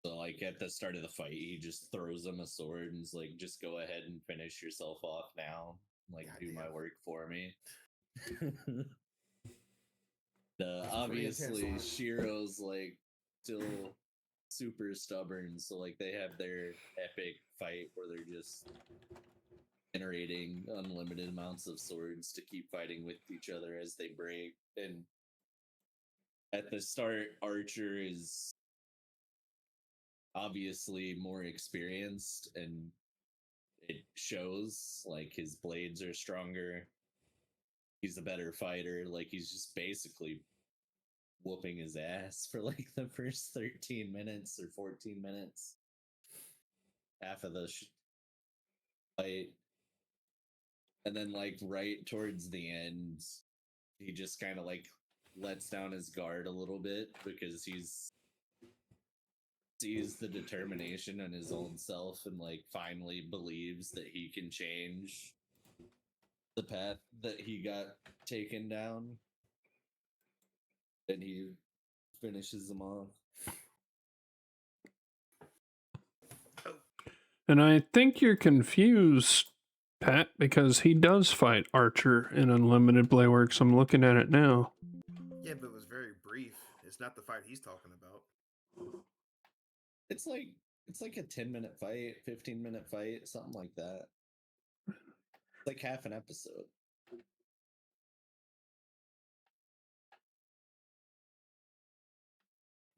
Speaker 3: So like at the start of the fight, he just throws him a sword and is like, just go ahead and finish yourself off now. Like, do my work for me. Obviously Shiro's like still super stubborn, so like they have their epic fight where they're just generating unlimited amounts of swords to keep fighting with each other as they break. And at the start, Archer is obviously more experienced, and it shows. Like his blades are stronger, he's a better fighter. Like he's just basically whooping his ass for like the first 13 minutes or 14 minutes, half of the fight. And then like right towards the end, he just kind of like lets down his guard a little bit because he's sees the determination in his own self and like finally believes that he can change the path that he got taken down, and he finishes them off.
Speaker 1: And I think you're confused, Pat, because he does fight Archer in Unlimited Blade Works. I'm looking at it now.
Speaker 2: Yeah, but it was very brief. It's not the fight he's talking about.
Speaker 3: It's like a 10-minute fight, 15-minute fight, something like that. It's like half an episode.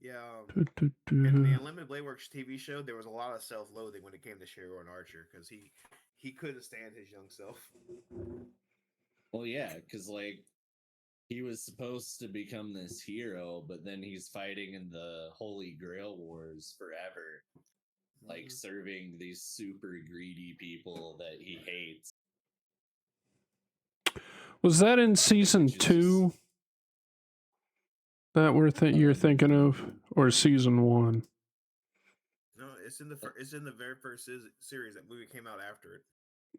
Speaker 2: Yeah. In the Unlimited Blade Works TV show, there was a lot of self-loathing when it came to Shiro and Archer because he couldn't stand his young self.
Speaker 3: Well, yeah, because like he was supposed to become this hero, but then he's fighting in the Holy Grail Wars forever, like serving these super greedy people that he hates.
Speaker 1: Was that in season 2? That you're thinking of, or season 1?
Speaker 2: No, it's in the very first series. That movie came out after it.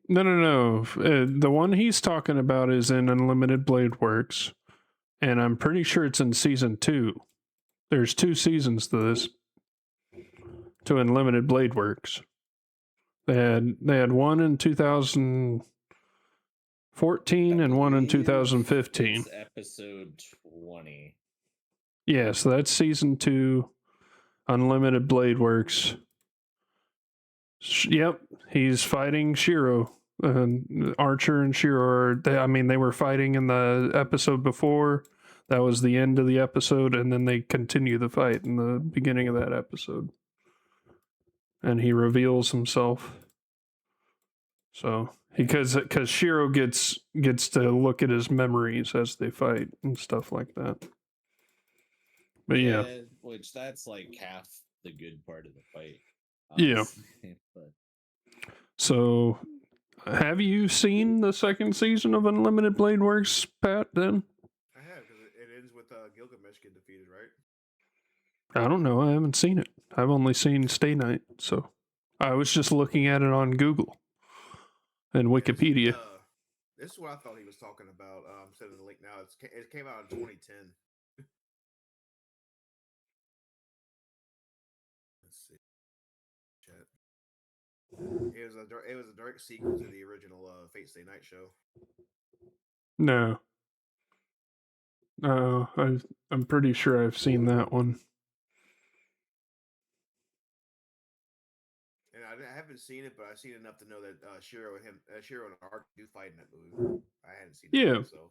Speaker 1: No. The one he's talking about is in Unlimited Blade Works, and I'm pretty sure it's in season 2. There's 2 seasons to this, to Unlimited Blade Works. They had one in 2014 and one in 2015.
Speaker 3: It's episode 20.
Speaker 1: Yeah, so that's season 2, Unlimited Blade Works. Yep, he's fighting Shiro. Archer and Shiro they were fighting in the episode before. That was the end of the episode, and then they continue the fight in the beginning of that episode. And he reveals himself. So, because Shiro gets to look at his memories as they fight and stuff like that. But yeah.
Speaker 3: Which that's like half the good part of the fight.
Speaker 1: Honestly. Yeah.
Speaker 3: But
Speaker 1: so, have you seen the second season of Unlimited Blade Works, Pat, then?
Speaker 2: I have, Gilgamesh get defeated, right?
Speaker 1: I don't know. I haven't seen it. I've only seen Stay Night, so I was just looking at it on Google and
Speaker 2: Yeah,
Speaker 1: Wikipedia.
Speaker 2: this is what I thought he was talking about. I'm sending the link now. It came out in 2010. Let's see. Chat. It was a direct sequel to the original Fate Stay Night show.
Speaker 1: No, I'm pretty sure I've seen that one.
Speaker 2: And I haven't seen it, but I've seen enough to know that Shiro and Ark do fight in that movie. I hadn't seen
Speaker 1: Yeah.
Speaker 2: it, so.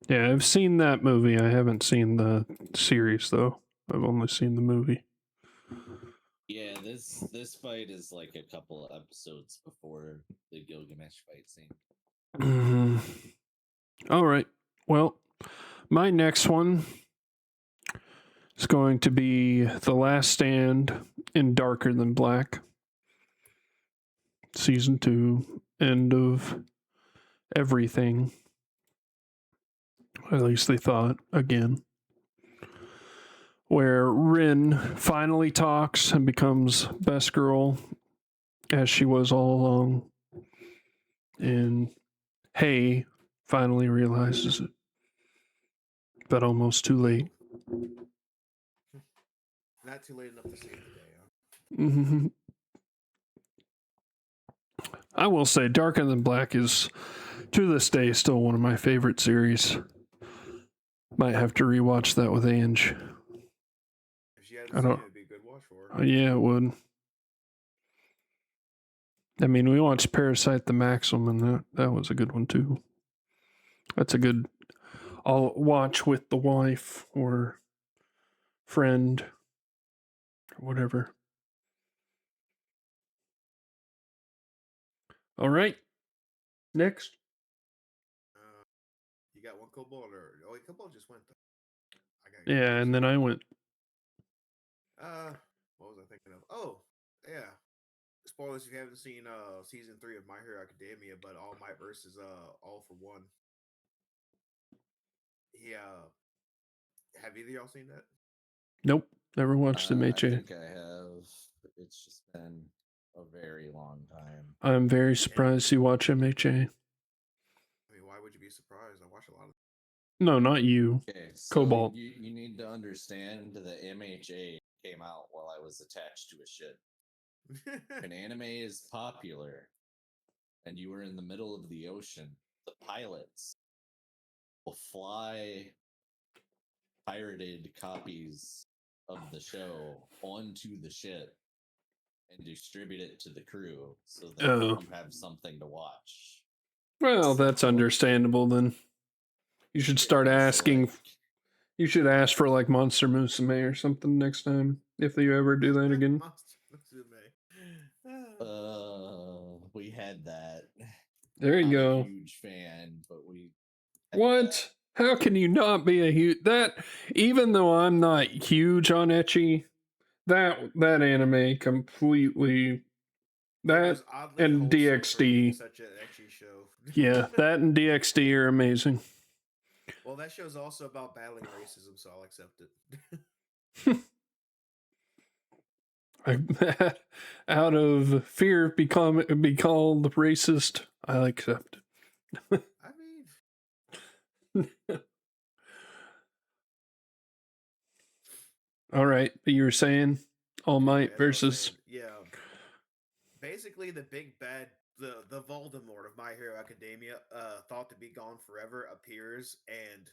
Speaker 1: Yeah, I've seen that movie. I haven't seen the series though. I've only seen the movie.
Speaker 3: Yeah, this fight is like a couple of episodes before the Gilgamesh fight scene.
Speaker 1: All right. Well, my next one is going to be The Last Stand in Darker Than Black. Season 2, end of everything. At least they thought, again. Where Rin finally talks and becomes best girl as she was all along. And Hay finally realizes it. But almost too late.
Speaker 2: Not too late enough to save the day, huh?
Speaker 1: Mm-hmm. I will say Darker Than Black is, to this day, still one of my favorite series. Might have to rewatch that with Ange.
Speaker 2: If she hadn't seen it, it'd be a good watch for her.
Speaker 1: Yeah, it would. I mean, we watched Parasite the Maxim, and that was a good one, too. That's a good... I'll watch with the wife or friend or whatever. All right. Next.
Speaker 2: You got one Cobalt wait, Cobalt just went though.
Speaker 1: Yeah, and then I went.
Speaker 2: What was I thinking of? Oh, yeah. Spoilers if you haven't seen season 3 of My Hero Academia, but All Might versus All for One. Yeah. Have either of y'all seen that?
Speaker 1: Nope, never watched
Speaker 3: I
Speaker 1: MHA.
Speaker 3: think I have. It's just been a very long time.
Speaker 1: I'm very surprised you watch MHA.
Speaker 2: I mean, why would you be surprised? I watch a lot of.
Speaker 1: No, not you.
Speaker 3: Okay, so
Speaker 1: Cobalt.
Speaker 3: You need to understand that MHA came out while I was attached to a ship. An anime is popular, and you were in the middle of the ocean. The pilots will fly pirated copies of the show onto the ship and distribute it to the crew so that you have something to watch.
Speaker 1: Well, that's understandable then. You should start asking. You should ask for like Monster Musume or something next time if you ever do that again.
Speaker 2: Monster
Speaker 3: Musume. We had that.
Speaker 1: There you go.
Speaker 3: A huge fan, but we.
Speaker 1: What? How can you not be a huge that? Even though I'm not huge on ecchi, that anime completely. That and DxD.
Speaker 2: Such an ecchi show.
Speaker 1: Yeah, that and DxD are amazing.
Speaker 2: Well, that show's also about battling racism, so I'll accept
Speaker 1: it. Out of fear of be called racist, I accept it.
Speaker 2: I mean,
Speaker 1: all right, but you were saying All Might versus
Speaker 2: basically the big bad, the Voldemort of My Hero Academia, thought to be gone forever, appears, and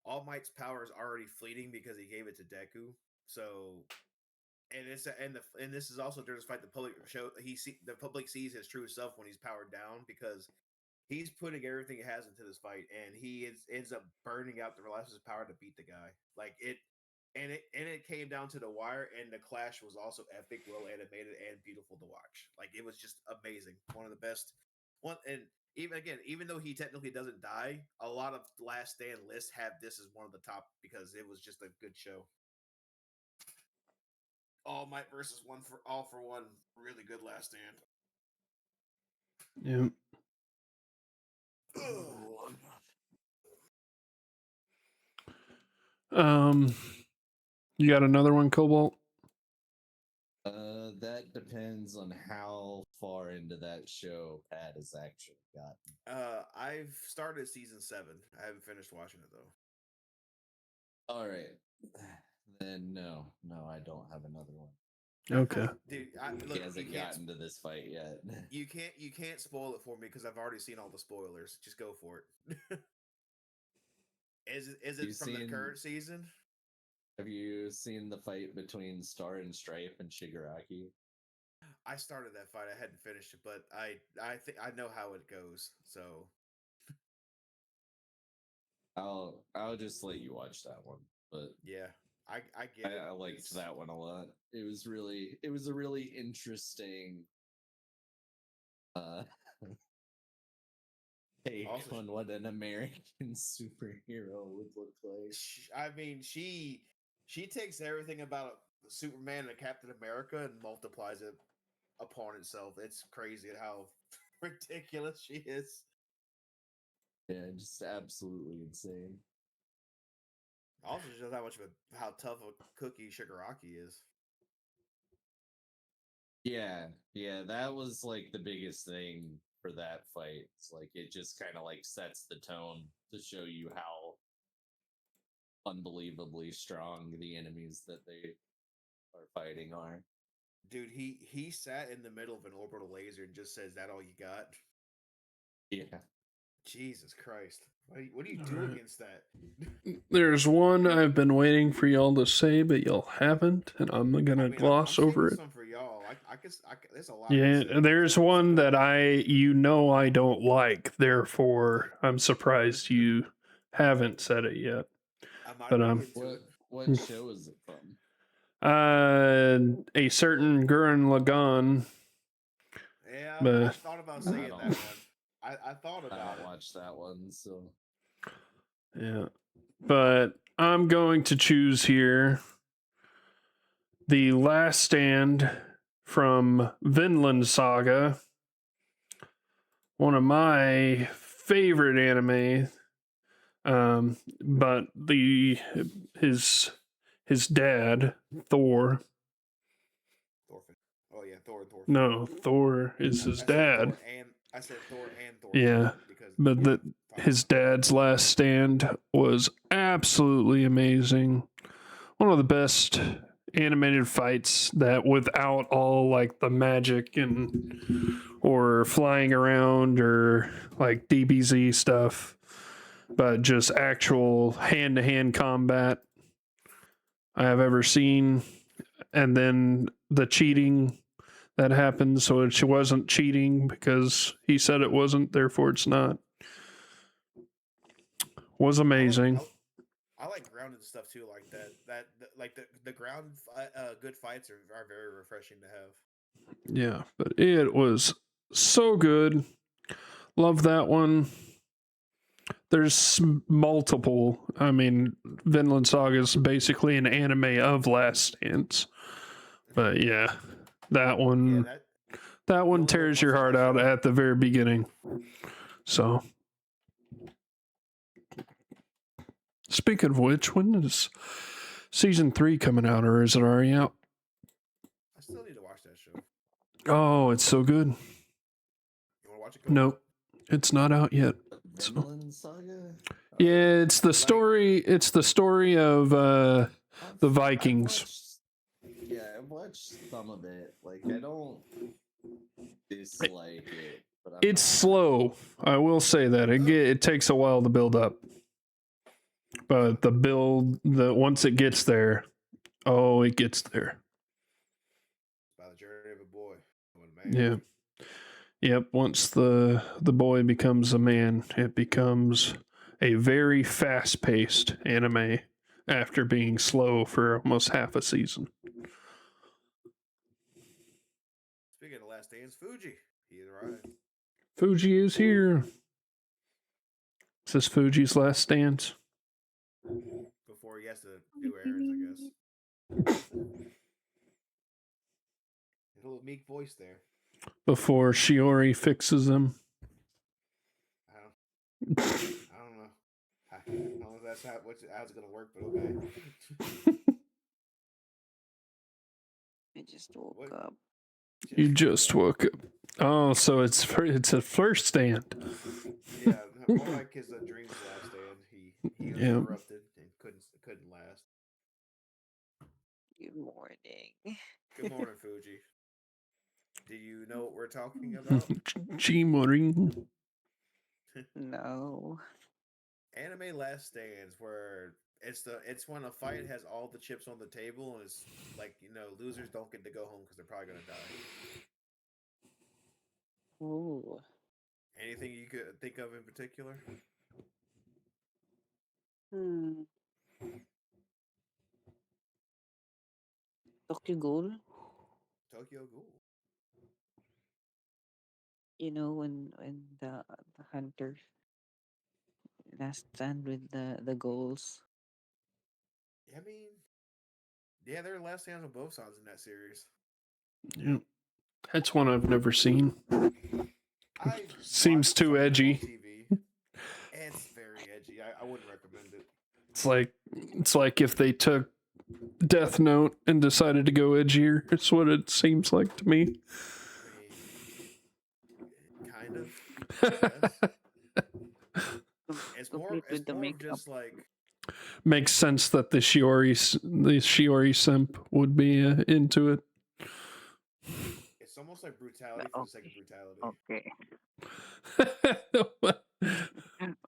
Speaker 2: All Might's power is already fleeting because he gave it to Deku. So, and this is also during this fight the public sees his true self when he's powered down because he's putting everything he has into this fight, and he ends up burning out the last of his power to beat the guy. Like it. And it came down to the wire, and the clash was also epic, well animated, and beautiful to watch. Like it was just amazing, one of the best. And even though he technically doesn't die, a lot of Last Stand lists have this as one of the top because it was just a good show. All Might versus All for One, really good Last Stand.
Speaker 1: Yeah. You got another one, Cobalt?
Speaker 3: That depends on how far into that show Pat has actually gotten.
Speaker 2: I've started season 7. I haven't finished watching it though.
Speaker 3: All right, then no, I don't have another one.
Speaker 1: Okay.
Speaker 2: Dude,
Speaker 3: He hasn't gotten to this fight yet.
Speaker 2: You can't spoil it for me because I've already seen all the spoilers. Just go for it. Is it from the current season?
Speaker 3: Have you seen the fight between Star and Stripe and Shigaraki?
Speaker 2: I started that fight. I hadn't finished it, but I think I know how it goes. So
Speaker 3: I'll just let you watch that one. But
Speaker 2: yeah, I get it.
Speaker 3: I liked that one a lot. It was a really interesting take
Speaker 2: Also,
Speaker 3: on what an American superhero would look like.
Speaker 2: I mean, she takes everything about Superman and Captain America and multiplies it upon itself. It's crazy at how ridiculous she is.
Speaker 3: Yeah, just absolutely insane.
Speaker 2: Also, shows how tough a cookie Shigaraki is.
Speaker 3: Yeah, that was like the biggest thing for that fight. It's like it just kind of like sets the tone to show you how unbelievably strong the enemies that they are fighting are.
Speaker 2: Dude, he sat in the middle of an orbital laser and just says, "That all you got?"
Speaker 3: Yeah.
Speaker 2: Jesus Christ! What do you
Speaker 1: All
Speaker 2: do
Speaker 1: right.
Speaker 2: against that?
Speaker 1: There's one I've been waiting for y'all to say, but y'all haven't, and I'm gonna gloss
Speaker 2: I'm
Speaker 1: over
Speaker 2: saving
Speaker 1: it.
Speaker 2: some for y'all. I can. There's a lot.
Speaker 1: Yeah,
Speaker 2: to say
Speaker 1: there's
Speaker 2: about
Speaker 1: one
Speaker 2: stuff.
Speaker 1: that I don't like, therefore I'm surprised you haven't said it yet.
Speaker 2: I might
Speaker 1: But
Speaker 2: look into it.
Speaker 3: What show is it from?
Speaker 1: A certain Gurren Lagann.
Speaker 2: Yeah, I
Speaker 1: But
Speaker 2: thought about saying that one. I thought
Speaker 3: I
Speaker 2: about
Speaker 3: don't
Speaker 2: it.
Speaker 3: watch that one, so
Speaker 1: yeah, but I'm going to choose here The Last Stand from Vinland Saga, one of my favorite anime. But his dad, Thor.
Speaker 2: Thorfinn. Oh yeah, Thor.
Speaker 1: No, Thor is his dad.
Speaker 2: I said Thor and Thor.
Speaker 1: Yeah,
Speaker 2: because
Speaker 1: but his dad's Last Stand was absolutely amazing. One of the best animated fights that without all like the magic and or flying around or like DBZ stuff, but just actual hand-to-hand combat I have ever seen. And then the cheating that happened, so it wasn't cheating because he said it wasn't, therefore it's not. Was amazing.
Speaker 2: I like grounded stuff too, like that. Like the ground good fights are very refreshing to have.
Speaker 1: Yeah, but it was so good. Love that one. There's multiple. I mean, Vinland Saga is basically an anime of Last Stands. But yeah, that one.
Speaker 2: Yeah,
Speaker 1: that one
Speaker 2: only live
Speaker 1: tears
Speaker 2: once
Speaker 1: your
Speaker 2: in
Speaker 1: heart
Speaker 2: that
Speaker 1: out
Speaker 2: show.
Speaker 1: at the very beginning. So, speaking of which, when is season 3 coming out, or is it already out?
Speaker 2: I still need to watch that show.
Speaker 1: Oh, it's so good.
Speaker 2: You want to watch it? Go
Speaker 1: Nope, it's not out yet.
Speaker 3: Vinland Saga?
Speaker 1: Yeah, it's the story. It's the story of the Vikings.
Speaker 3: I've watched some of it. Like, I don't dislike it, but
Speaker 1: It's slow. I will say that it takes a while to build up, but once it gets there, it gets there.
Speaker 2: It's about the journey of a boy.
Speaker 1: Yeah. Yep. Once the boy becomes a man, it becomes a very fast-paced anime after being slow for almost half a season.
Speaker 2: Speaking of Last Dance, Fuji. He arrived.
Speaker 1: Fuji is here. Is this Fuji's last dance?
Speaker 2: Before he has to do errands, I guess. A little meek voice there.
Speaker 1: Before Shiori fixes him.
Speaker 2: I don't know. I don't know if that's how's it gonna work, but okay.
Speaker 4: I just woke
Speaker 2: What?
Speaker 4: up.
Speaker 1: You just woke up. Oh, so it's a first stand.
Speaker 2: Yeah, more like his dreams last stand. He was
Speaker 1: Yeah.
Speaker 2: corrupted and couldn't last.
Speaker 4: Good morning.
Speaker 2: Good morning, Fuji. Do you know what we're talking about?
Speaker 1: G-Moring.
Speaker 4: No.
Speaker 2: Anime Last Stands, where it's when a fight has all the chips on the table and it's like losers don't get to go home because they're probably gonna die.
Speaker 4: Ooh.
Speaker 2: Anything you could think of in particular?
Speaker 4: Hmm. Tokyo Ghoul.
Speaker 2: Tokyo Ghoul.
Speaker 4: You know when the hunter last stand with the ghouls.
Speaker 2: I mean, yeah, there are last stands on both sides in that series.
Speaker 1: Yeah. That's one I've never seen.
Speaker 2: I
Speaker 1: Seems
Speaker 2: watched
Speaker 1: too
Speaker 2: some of it on
Speaker 1: edgy.
Speaker 2: TV. It's very edgy. I wouldn't recommend it.
Speaker 1: It's like if they took Death Note and decided to go edgier. It's what it seems like to me.
Speaker 2: I mean, kind of. Yes. It's
Speaker 4: Complete with the
Speaker 2: more of
Speaker 4: makeup.
Speaker 2: just like
Speaker 1: Makes sense that the Shiori simp would be into it.
Speaker 2: it's almost like brutality for the sake of brutality.
Speaker 4: Okay.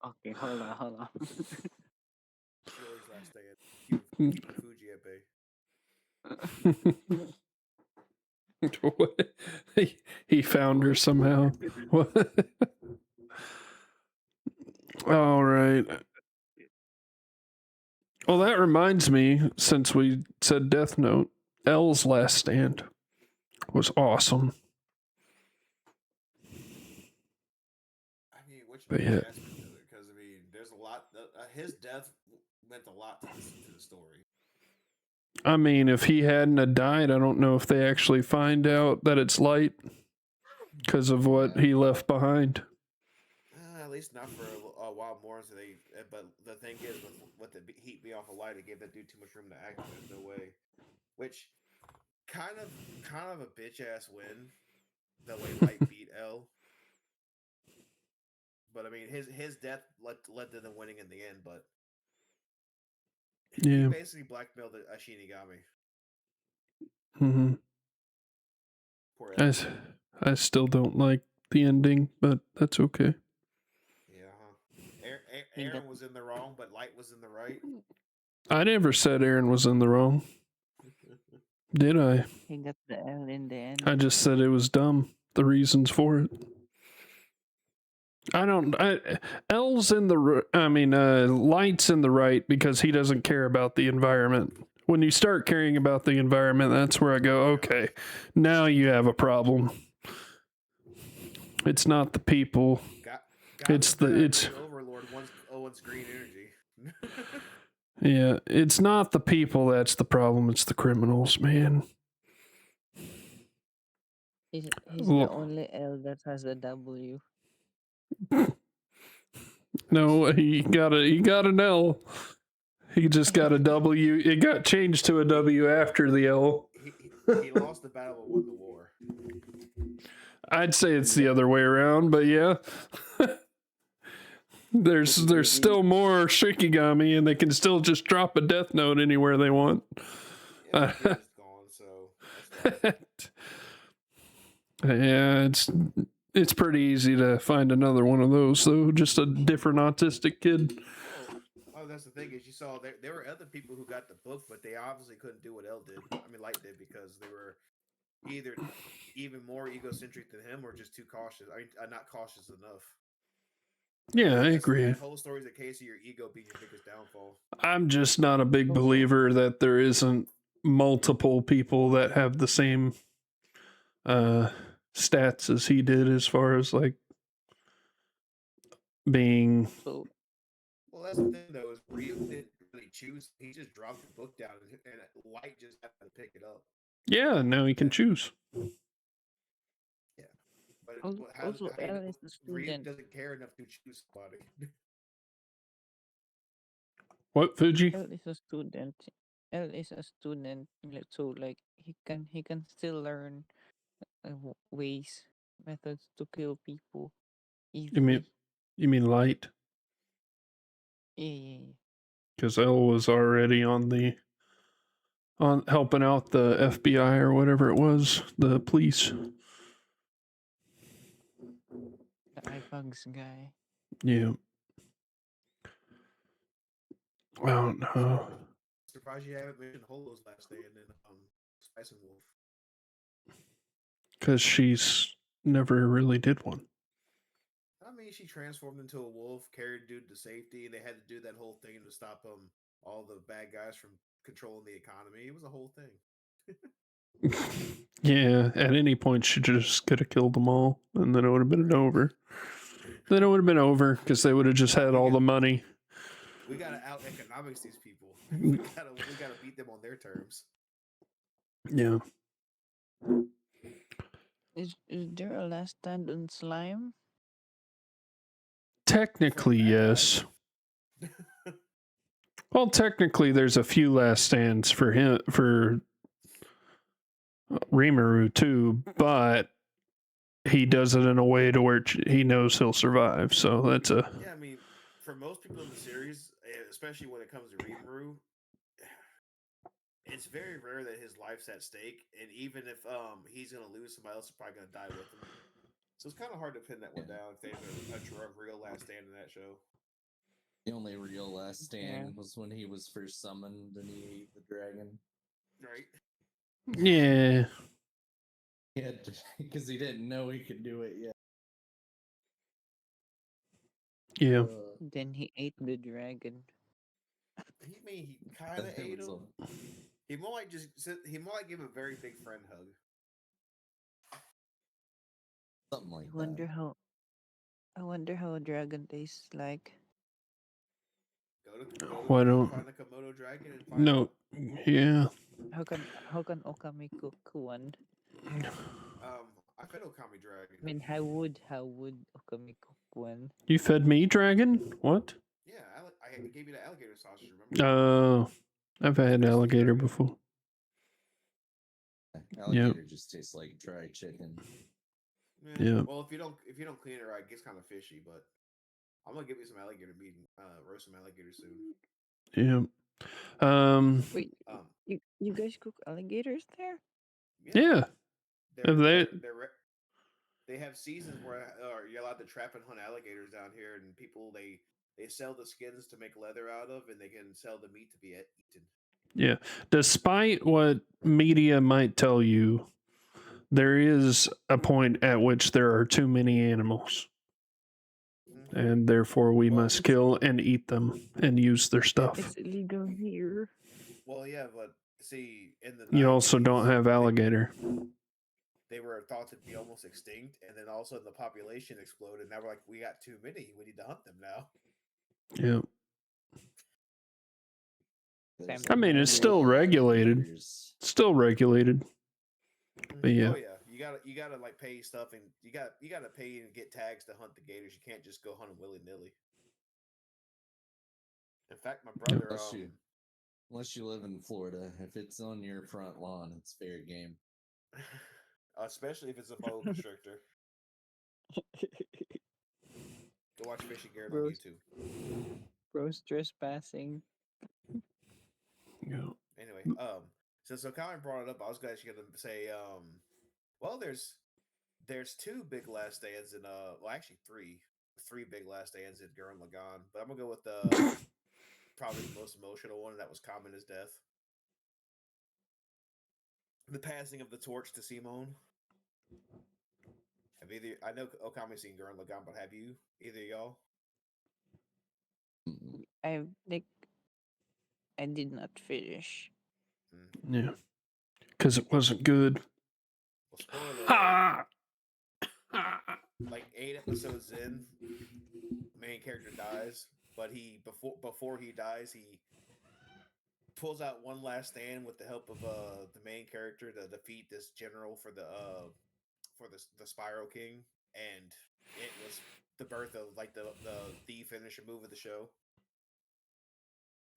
Speaker 4: Okay, hold on.
Speaker 2: Shiori's Last Stand. Cute Fuji Epe.
Speaker 1: What? He found her somehow. What? All right. Well, that reminds me, since we said Death Note, L's Last Stand was awesome.
Speaker 2: I mean, which
Speaker 1: But yeah.
Speaker 2: aspect of it? Because I mean, there's a lot. His death meant a lot to the story.
Speaker 1: I mean, if he hadn't have died, I don't know if they actually find out that it's light because of what he left behind.
Speaker 2: At least not for a while more. So but the thing is, with the heat being off a light, it gave that dude too much room to act. There's no way. Which kind of a bitch ass win. The way Light beat L. But I mean, his death led to them winning in the end. But he
Speaker 1: Yeah.
Speaker 2: basically blackmailed a Shinigami.
Speaker 1: Mm-hmm.
Speaker 2: Poor L.
Speaker 1: I still don't like the ending, but that's okay.
Speaker 2: Yeah. Aaron was in the wrong, but Light was in the right.
Speaker 1: I never said Aaron was in the wrong. Did I?
Speaker 4: He got the L in the end.
Speaker 1: I just said it was dumb. The reasons for it. L's in the. Light's in the right because he doesn't care about the environment. When you start caring about the environment, that's where I go, okay, now you have a problem. It's not the people. It's
Speaker 2: Overlord wants green energy.
Speaker 1: Yeah, it's not the people that's the problem, it's the criminals, man.
Speaker 4: He's the only L that has a W.
Speaker 1: No, he got an L. He just got a W. It got changed to a W after the L.
Speaker 2: He lost the battle and won the war.
Speaker 1: I'd say it's the other way around, but yeah. There's still more Shikigami, and they can still just drop a Death Note anywhere they want.
Speaker 2: Yeah, it's gone, so that's fine.
Speaker 1: Yeah, it's pretty easy to find another one of those, though. Just a different autistic kid.
Speaker 2: Oh, that's the thing is you saw there were other people who got the book, but they obviously couldn't do what L did. I mean, Light did because they were either even more egocentric than him or just too cautious. I mean, not cautious enough.
Speaker 1: Yeah, I agree.
Speaker 2: That whole story is a case of your ego being your biggest downfall.
Speaker 1: I'm just not a big believer that there isn't multiple people that have the same stats as he did as far as like being.
Speaker 2: Well, that's the thing though is Ryu didn't really choose. He just dropped the book down and Light just happened to pick it up.
Speaker 1: Yeah, now he can choose.
Speaker 2: Yeah, but
Speaker 4: Also, L is the
Speaker 2: Ryu
Speaker 4: student.
Speaker 2: doesn't care enough to choose somebody.
Speaker 1: What, Fuji?
Speaker 4: L is a student. L is a student, so like he can still learn ways, methods to kill people
Speaker 1: You mean
Speaker 4: easily.
Speaker 1: you mean light?
Speaker 4: Yeah, yeah, yeah.
Speaker 1: Because L was already on helping out the FBI or whatever it was, the police.
Speaker 4: The iPugs guy.
Speaker 1: Yeah. I don't know.
Speaker 2: Surprised you haven't mentioned Holo's last stand in Spice and Wolf.
Speaker 1: Because she's never really did one.
Speaker 2: I mean, she transformed into a wolf, carried dude to safety, and they had to do that whole thing to stop all the bad guys from controlling the economy. It was a whole thing.
Speaker 1: Yeah, at any point she just could have killed them all, and then it would have been
Speaker 2: Right.
Speaker 1: over. Then it would have been over because they would have just had all the money.
Speaker 2: We gotta out economics these people. we gotta beat them on their terms.
Speaker 1: Yeah.
Speaker 4: Is there a last stand on slime?
Speaker 1: Technically, yes. Well, technically, there's a few last stands for him for Rimuru too, but he does it in a way to where he knows he'll survive. So that's a
Speaker 2: Yeah. I mean, for most people in the series, especially when it comes to Rimuru, it's very rare that his life's at stake, and even if he's gonna lose, somebody else is probably gonna die with him. So it's kind of hard to pin that one down if there's a real last stand in that show.
Speaker 3: The only real last stand
Speaker 4: Yeah.
Speaker 3: was when he was first summoned and he ate the dragon.
Speaker 2: Right.
Speaker 1: yeah.
Speaker 3: He had to, because he didn't know he could do it yet.
Speaker 1: Yeah.
Speaker 4: Then he ate the dragon.
Speaker 2: He kind of
Speaker 3: It
Speaker 2: ate
Speaker 3: was
Speaker 2: him. He more like give a very big friend hug.
Speaker 3: something like
Speaker 4: I wonder how a dragon tastes like.
Speaker 2: Go to
Speaker 1: Why don't
Speaker 2: find a Komodo dragon and find
Speaker 1: no?
Speaker 2: out.
Speaker 1: Yeah.
Speaker 4: How can Okami cook one?
Speaker 2: I fed Okami dragon.
Speaker 4: I mean, how would Okami cook one?
Speaker 1: You fed me dragon? What?
Speaker 2: Yeah, I gave you the alligator sausage. Remember?
Speaker 1: Oh, I've had
Speaker 2: This is
Speaker 1: alligator
Speaker 2: dragon.
Speaker 1: before.
Speaker 3: alligator just tastes like dry chicken.
Speaker 1: Yeah.
Speaker 2: Well, if you don't clean it right, it gets kind of fishy. But I'm gonna give you some alligator meat and roast some alligator soon.
Speaker 1: Yeah.
Speaker 4: Wait, you guys cook alligators there?
Speaker 1: Yeah.
Speaker 2: They have seasons where you're allowed to trap and hunt alligators down here, and people they sell the skins to make leather out of, and they can sell the meat to be eaten.
Speaker 1: Yeah. Despite what media might tell you, there is a point at which there are too many animals. And therefore we must kill and eat them and use their stuff.
Speaker 4: It's illegal here.
Speaker 2: Well, yeah, but see, in the 90s,
Speaker 1: you also don't have alligator.
Speaker 2: They were thought to be almost extinct, and then all of a sudden the population exploded. Now we're like, we got too many. We need to hunt them now.
Speaker 1: Yeah.
Speaker 3: There's
Speaker 1: I mean, it's still regulated.
Speaker 3: alligators.
Speaker 1: Still regulated. But yeah.
Speaker 2: Oh yeah, you gotta like pay stuff, and you gotta pay and get tags to hunt the gators. You can't just go hunt them willy nilly. In fact, my brother,
Speaker 3: Unless you live in Florida, if it's on your front lawn, it's fair game.
Speaker 2: especially if it's a boa constrictor. Go watch Fishing Garrett on YouTube.
Speaker 4: Bro's trespassing.
Speaker 1: Yeah.
Speaker 2: Anyway, since Okami brought it up, I was actually gonna say, well, there's two big last stands in well, actually three big last stands in Gurren Lagann, but I'm gonna go with probably the most emotional one, and that was Kamina's death. The passing of the torch to Simone. I know Okami's seen Gurren Lagann, but have you either of y'all?
Speaker 4: I think I did not finish.
Speaker 1: Yeah. Because it wasn't good.
Speaker 2: Well, spoiler alert. Like 8 episodes in, the main character dies, but before he dies, he pulls out one last stand with the help of the main character to defeat this general for the Spiral King, and it was the birth of like the finisher move of the show.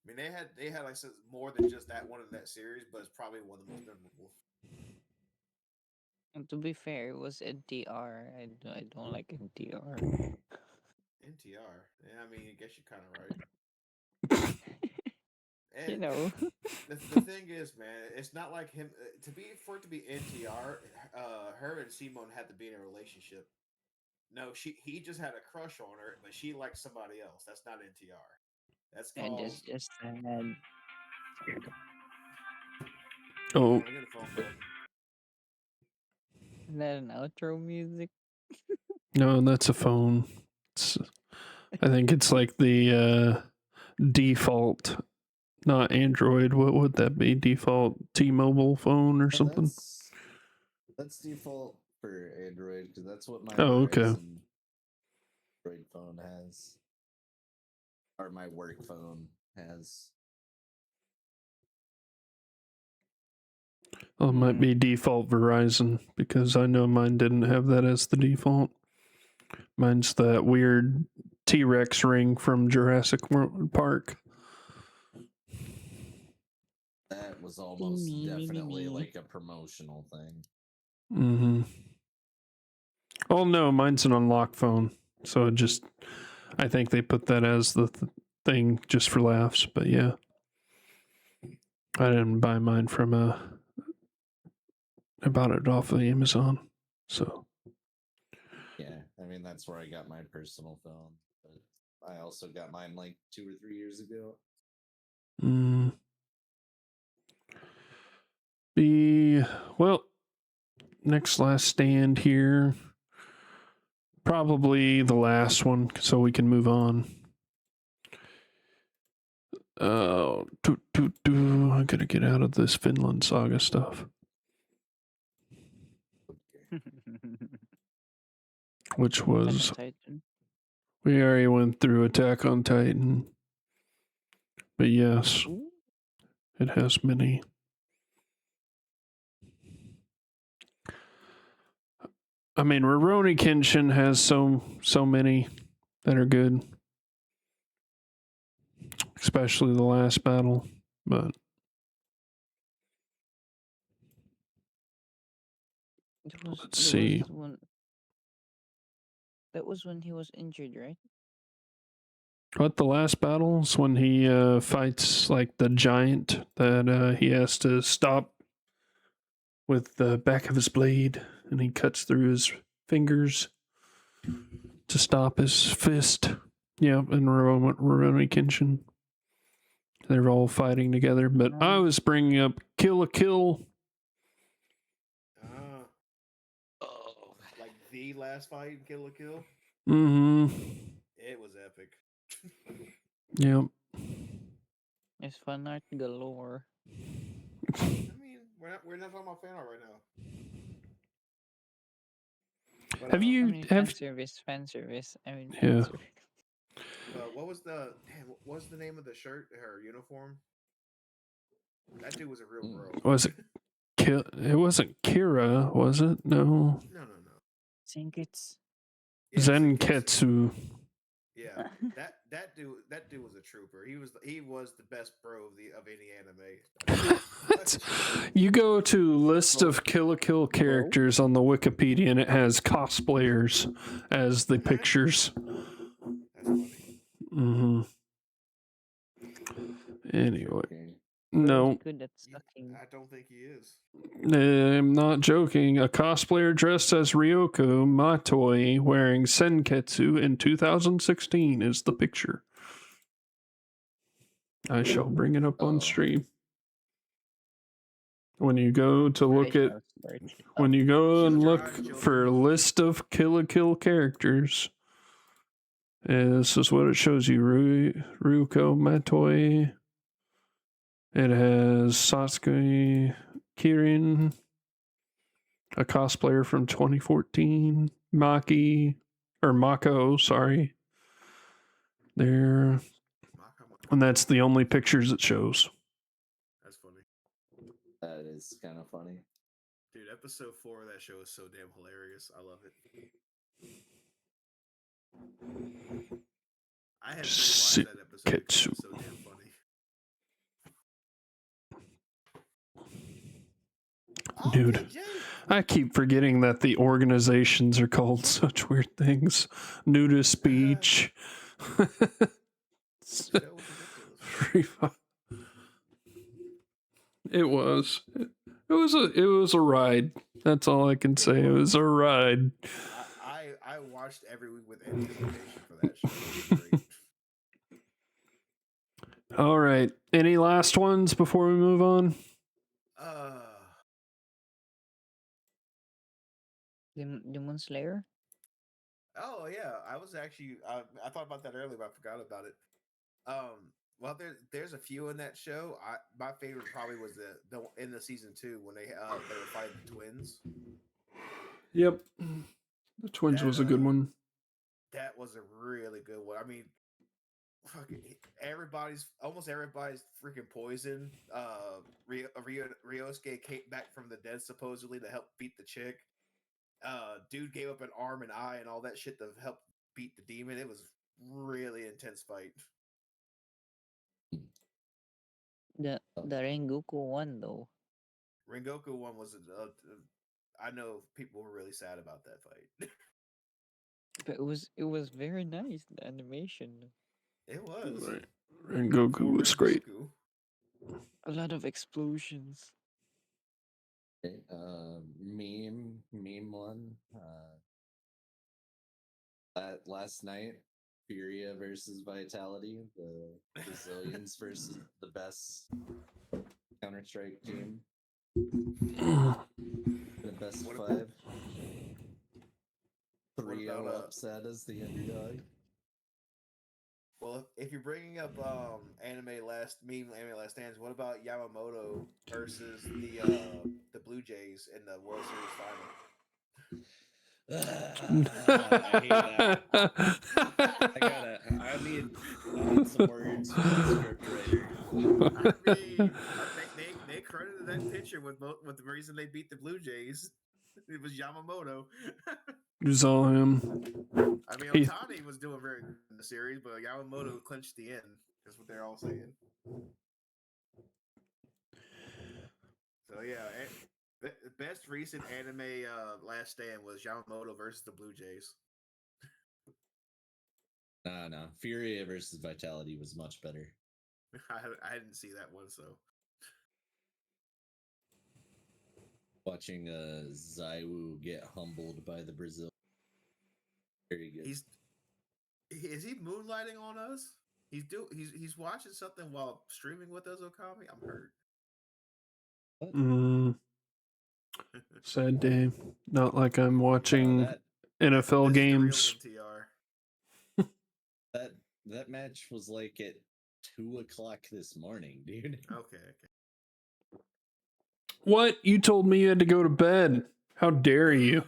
Speaker 2: I mean, they had like I said, more than just that one in that series, but it's probably one of the most memorable.
Speaker 4: And to be fair, it was NTR. I don't like NTR.
Speaker 2: NTR. Yeah, I mean, I guess you're kind of right.
Speaker 4: You
Speaker 2: And
Speaker 4: know.
Speaker 2: the thing is, man, it's not like him to be for it to be NTR. Her and Simone had to be in a relationship. No, he just had a crush on her, but she liked somebody else. That's not NTR. That's
Speaker 4: And
Speaker 2: called.
Speaker 4: that's just sad.
Speaker 1: Oh,
Speaker 2: I get a phone call.
Speaker 4: Is that an outro music?
Speaker 1: no, that's a phone. It's, I think it's like the default, not Android. What would that be? Default T-Mobile phone or
Speaker 3: No,
Speaker 1: something?
Speaker 3: that's default for Android because that's what my
Speaker 1: Oh, okay.
Speaker 3: Verizon Android phone has, or my work phone has.
Speaker 1: Well, it might be default Verizon because I know mine didn't have that as the default. Mine's that weird T-Rex ring from Jurassic Park.
Speaker 3: That was almost
Speaker 4: Me, me, me,
Speaker 3: definitely
Speaker 4: me.
Speaker 3: like a promotional thing.
Speaker 1: Mm-hmm. Oh no, mine's an unlocked phone, so it just I think they put that as the thing just for laughs. But yeah, I didn't buy mine from I bought it off of Amazon. So
Speaker 3: Yeah, I mean that's where I got my personal phone, but I also got mine like 2 or 3 years ago.
Speaker 1: mm, the well, next last stand here. Probably the last one, so we can move on. I gotta get out of this Finland Saga stuff, which was
Speaker 4: Titan.
Speaker 1: we already went through Attack on Titan, but yes,
Speaker 4: Ooh.
Speaker 1: it has many. I mean, Rurouni Kenshin has so many that are good, especially the last battle. But let's see.
Speaker 4: That was when he was injured, right?
Speaker 1: What the last battle is when he fights like the giant that he has to stop with the back of his blade, and he cuts through his fingers to stop his fist. Yeah, and Rurouni Kenshin. They're all fighting together. But I was bringing up Kill la Kill.
Speaker 2: Oh, like the last fight in Kill la Kill.
Speaker 1: Mm-hmm.
Speaker 2: It was epic.
Speaker 1: Yep.
Speaker 4: It's fan art galore.
Speaker 2: I mean, we're not talking about fan art right now. But,
Speaker 1: Have you
Speaker 4: fan service? I mean, fan
Speaker 1: Yeah.
Speaker 4: service.
Speaker 2: What was the what was the name of the shirt? Her uniform. That dude was a real bro.
Speaker 1: Was it? It wasn't Kira, was it? No.
Speaker 2: No.
Speaker 4: Senketsu.
Speaker 2: Yeah,
Speaker 1: Zenketsu.
Speaker 2: Yeah, that dude was a trooper. He was the best bro of any anime.
Speaker 1: You go to list of Kill la Kill characters on the Wikipedia, and it has cosplayers as the pictures.
Speaker 2: That's funny.
Speaker 1: Mm-hmm. Anyway,
Speaker 3: Okay.
Speaker 1: no,
Speaker 4: Good at sucking.
Speaker 2: I don't think he is.
Speaker 1: I'm not joking. A cosplayer dressed as Ryoko Matoi wearing Senketsu in 2016 is the picture. I shall bring it up on stream. When you go to look at, when you go and look for a list of Kill la Kill characters, this is what it shows you. Ryuko Matoi. It has Sasuke Kirin, a cosplayer from 2014. Mako, sorry. There. And that's the only pictures it shows.
Speaker 2: That's funny.
Speaker 3: That is kind of funny.
Speaker 2: Dude, episode 4 of that show is so damn hilarious. I love it. I had to rewatch that episode because it was so damn funny. Oh,
Speaker 1: Dude.
Speaker 2: PJ.
Speaker 1: I keep forgetting that the organizations are called such weird things. Nudist beach.
Speaker 2: Show was ridiculous.
Speaker 1: Free fun. It was. It was a ride. That's all I can say. It was a ride.
Speaker 2: I watched every week with anticipation for that show. It was great.
Speaker 1: All right. Any last ones before we move on?
Speaker 4: Demon Slayer.
Speaker 2: Oh yeah, I was actually I thought about that earlier, but I forgot about it. Well, there's a few in that show. My favorite probably was the in the season 2 when they were fighting the twins.
Speaker 1: Yep. The twins
Speaker 2: That,
Speaker 1: was a good one.
Speaker 2: That was a really good one. I mean, fucking almost everybody's freaking poison. Ryosuke came back from the dead supposedly to help beat the chick. Dude gave up an arm and eye and all that shit to help beat the demon. It was really intense fight.
Speaker 4: The Rengoku one though.
Speaker 2: Rengoku one was I know people were really sad about that fight.
Speaker 4: But it was very nice, the animation.
Speaker 2: It was.
Speaker 1: Right. And Goku was great.
Speaker 2: Rengoku.
Speaker 4: A lot of explosions.
Speaker 3: Meme one. Last night, Furia versus Vitality, the Brazilians versus the best Counter-Strike team. The best of 5. 3-0 upset as the underdog.
Speaker 2: Well, if you're bringing up anime last stands, what about Yamamoto versus the Blue Jays in the World Series final?
Speaker 3: I hate that. I need some words from the script writer.
Speaker 2: I mean, they credited that pitcher with the reason they beat the Blue Jays. It was Yamamoto.
Speaker 1: It was all him.
Speaker 2: I mean, Otani was doing very good in the series, but Yamamoto clinched the end. That's what they're all saying. So yeah, the best recent anime last stand was Yamamoto versus the Blue Jays.
Speaker 3: No. Furia versus Vitality was much better.
Speaker 2: I didn't see that one, so
Speaker 3: watching Zaiwu get humbled by the Brazil. Very good.
Speaker 2: Is he moonlighting on us? He's watching something while streaming with us, Okami? I'm hurt.
Speaker 1: Sad day. Not like I'm watching NFL games.
Speaker 3: That match was like at 2:00 this morning, dude.
Speaker 2: Okay.
Speaker 1: What? You told me you had to go to bed. How dare you?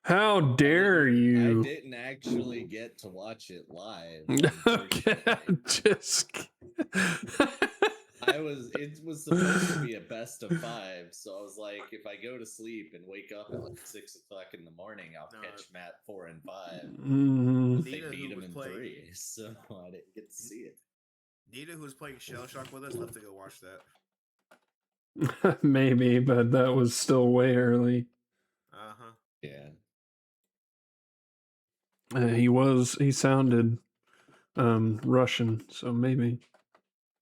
Speaker 1: How dare you?
Speaker 3: I didn't actually get to watch it live.
Speaker 1: Okay, just.
Speaker 3: It was supposed to be a best of 5, so I was like, if I go to sleep and wake up at like 6:00 in the morning, I'll catch Matt 4 and 5.
Speaker 1: Mm-hmm.
Speaker 3: They beat him in 3, so I didn't get to see it.
Speaker 2: Nita, who's playing Shell Shock with us, left to go watch
Speaker 1: that. Maybe, but that was still way early.
Speaker 3: Yeah.
Speaker 1: He sounded Russian, so maybe.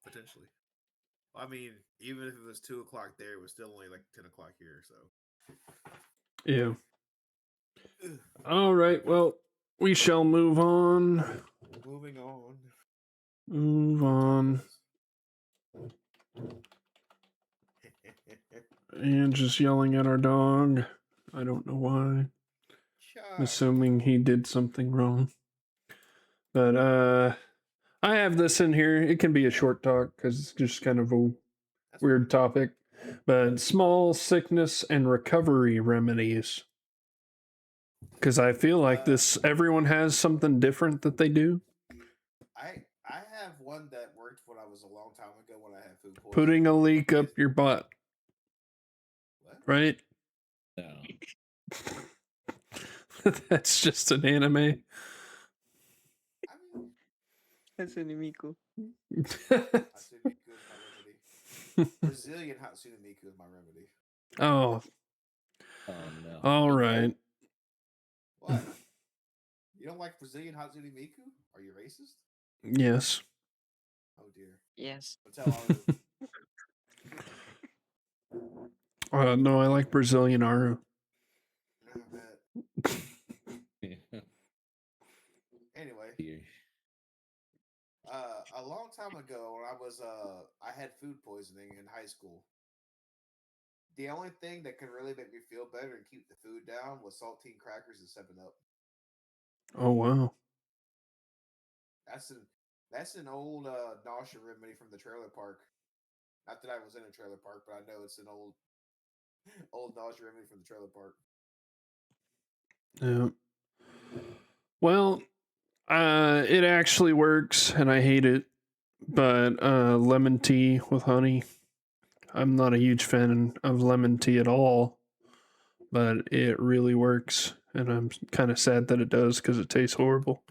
Speaker 2: Potentially. I mean, even if it was 2:00 there, it was still only like 10:00 here, so.
Speaker 1: Yeah. All right, well, we shall move on.
Speaker 2: Moving on.
Speaker 1: Move on. And just yelling at our dog. I don't know why. I'm assuming he did something wrong. But I have this in here. It can be a short talk because it's just kind of a weird topic. But small sickness and recovery remedies. Because I feel like everyone has something different that they do.
Speaker 2: I have one that worked when I was a long time ago when I had food poisoning.
Speaker 1: Putting a leak up your butt.
Speaker 2: What?
Speaker 1: Right?
Speaker 3: No.
Speaker 1: That's just an anime.
Speaker 2: I mean,
Speaker 4: Hatsune Miku.
Speaker 2: Hatsune Miku is my remedy. Brazilian Hatsune Miku is my remedy.
Speaker 1: Oh,
Speaker 3: Oh no.
Speaker 1: all right.
Speaker 2: What? You don't like Brazilian Hatsune Miku? Are you racist?
Speaker 1: Yes.
Speaker 2: Oh dear.
Speaker 4: Yes.
Speaker 2: But tell Aru.
Speaker 1: No, I like Brazilian Aru.
Speaker 2: I bet. Anyway,
Speaker 3: Dear.
Speaker 2: a long time ago, when I had food poisoning in high school. The only thing that could really make me feel better and keep the food down was saltine crackers and 7-Up.
Speaker 1: Oh wow.
Speaker 2: That's an that's an old nausea remedy from the trailer park. Not that I was in a trailer park, but I know it's an old nausea remedy from the trailer park.
Speaker 1: Yeah. Well, it actually works, and I hate it. But lemon tea with honey, I'm not a huge fan of lemon tea at all. But it really works, and I'm kind of sad that it does because it tastes horrible.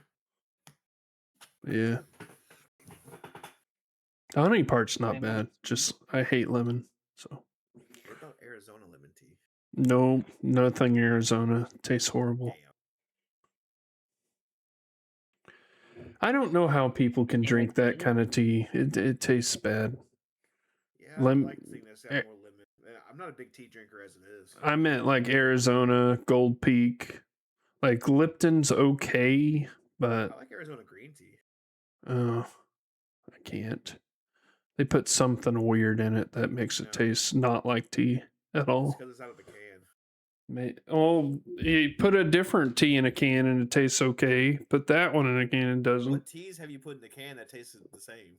Speaker 1: Yeah. The honey part's not
Speaker 4: Lemon
Speaker 1: bad.
Speaker 4: tea.
Speaker 1: Just I hate lemon. So
Speaker 2: What about Arizona lemon tea?
Speaker 1: no, nothing Arizona tastes horrible.
Speaker 2: Damn.
Speaker 1: I don't know how people can
Speaker 4: You
Speaker 1: drink
Speaker 4: like
Speaker 1: that
Speaker 4: tea?
Speaker 1: kind of tea. It tastes bad.
Speaker 2: Yeah, I
Speaker 1: Lem-
Speaker 2: like the thing that's got
Speaker 1: eh,
Speaker 2: more lemon. I'm not a big tea drinker as it is.
Speaker 1: I meant like Arizona, Gold Peak. Like Lipton's okay, but
Speaker 2: I like Arizona green tea.
Speaker 1: I can't. They put something weird in it that makes it
Speaker 2: No.
Speaker 1: taste not like tea at
Speaker 2: It's
Speaker 1: all.
Speaker 2: because it's out of the can.
Speaker 1: Oh, you put a different tea in a can and it tastes okay. Put that one in a can and it doesn't.
Speaker 2: What teas have you put in the can that tasted the same?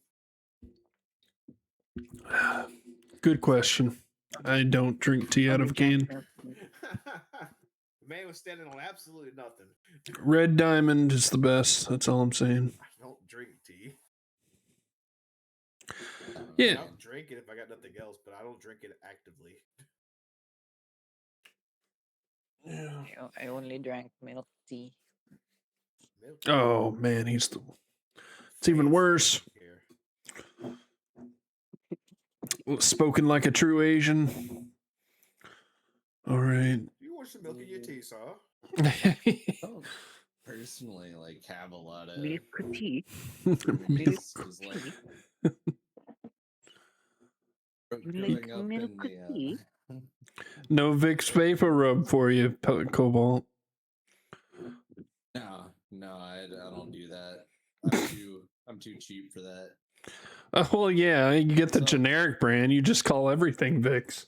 Speaker 1: Good question. I don't drink tea out
Speaker 4: Only
Speaker 1: of a
Speaker 4: Jack
Speaker 1: can.
Speaker 4: milk tea.
Speaker 2: The man was standing on absolutely nothing.
Speaker 1: Red Diamond is the best. That's all I'm saying.
Speaker 2: I don't drink tea.
Speaker 1: Yeah.
Speaker 2: I'll drink it if I got nothing else, but I don't drink it actively.
Speaker 1: Yeah.
Speaker 4: I only drank milk tea.
Speaker 2: Milk
Speaker 1: Oh man, it's even
Speaker 2: fancy
Speaker 1: worse.
Speaker 2: here.
Speaker 1: Spoken like a true Asian. All right.
Speaker 2: You want some milk in your tea, sir?
Speaker 3: I don't personally like have a lot of
Speaker 4: Milk tea.
Speaker 3: memories because like
Speaker 4: tea. You
Speaker 3: growing
Speaker 4: like
Speaker 3: up
Speaker 4: milk
Speaker 3: in
Speaker 4: tea?
Speaker 3: the
Speaker 1: No Vicks Vapor Rub for you, Cobalt.
Speaker 3: no, I don't do that. I'm too cheap for that.
Speaker 1: Well, yeah, you get the
Speaker 3: So-
Speaker 1: generic brand. You just call everything Vicks.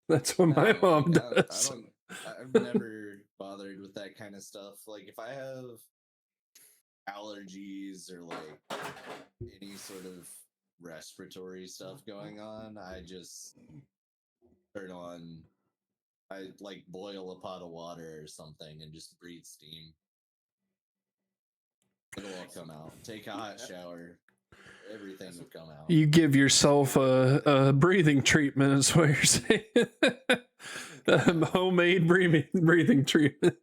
Speaker 1: That's what my
Speaker 3: No,
Speaker 1: mom
Speaker 3: like,
Speaker 1: does.
Speaker 3: I've never bothered with that kind of stuff. Like if I have allergies or like any sort of respiratory stuff going on, I just turn on I like boil a pot of water or something and just breathe steam. It'll all come out. Take a hot shower. Everything will come out.
Speaker 1: You give yourself a breathing treatment, is what you're saying. Homemade breathing treatment.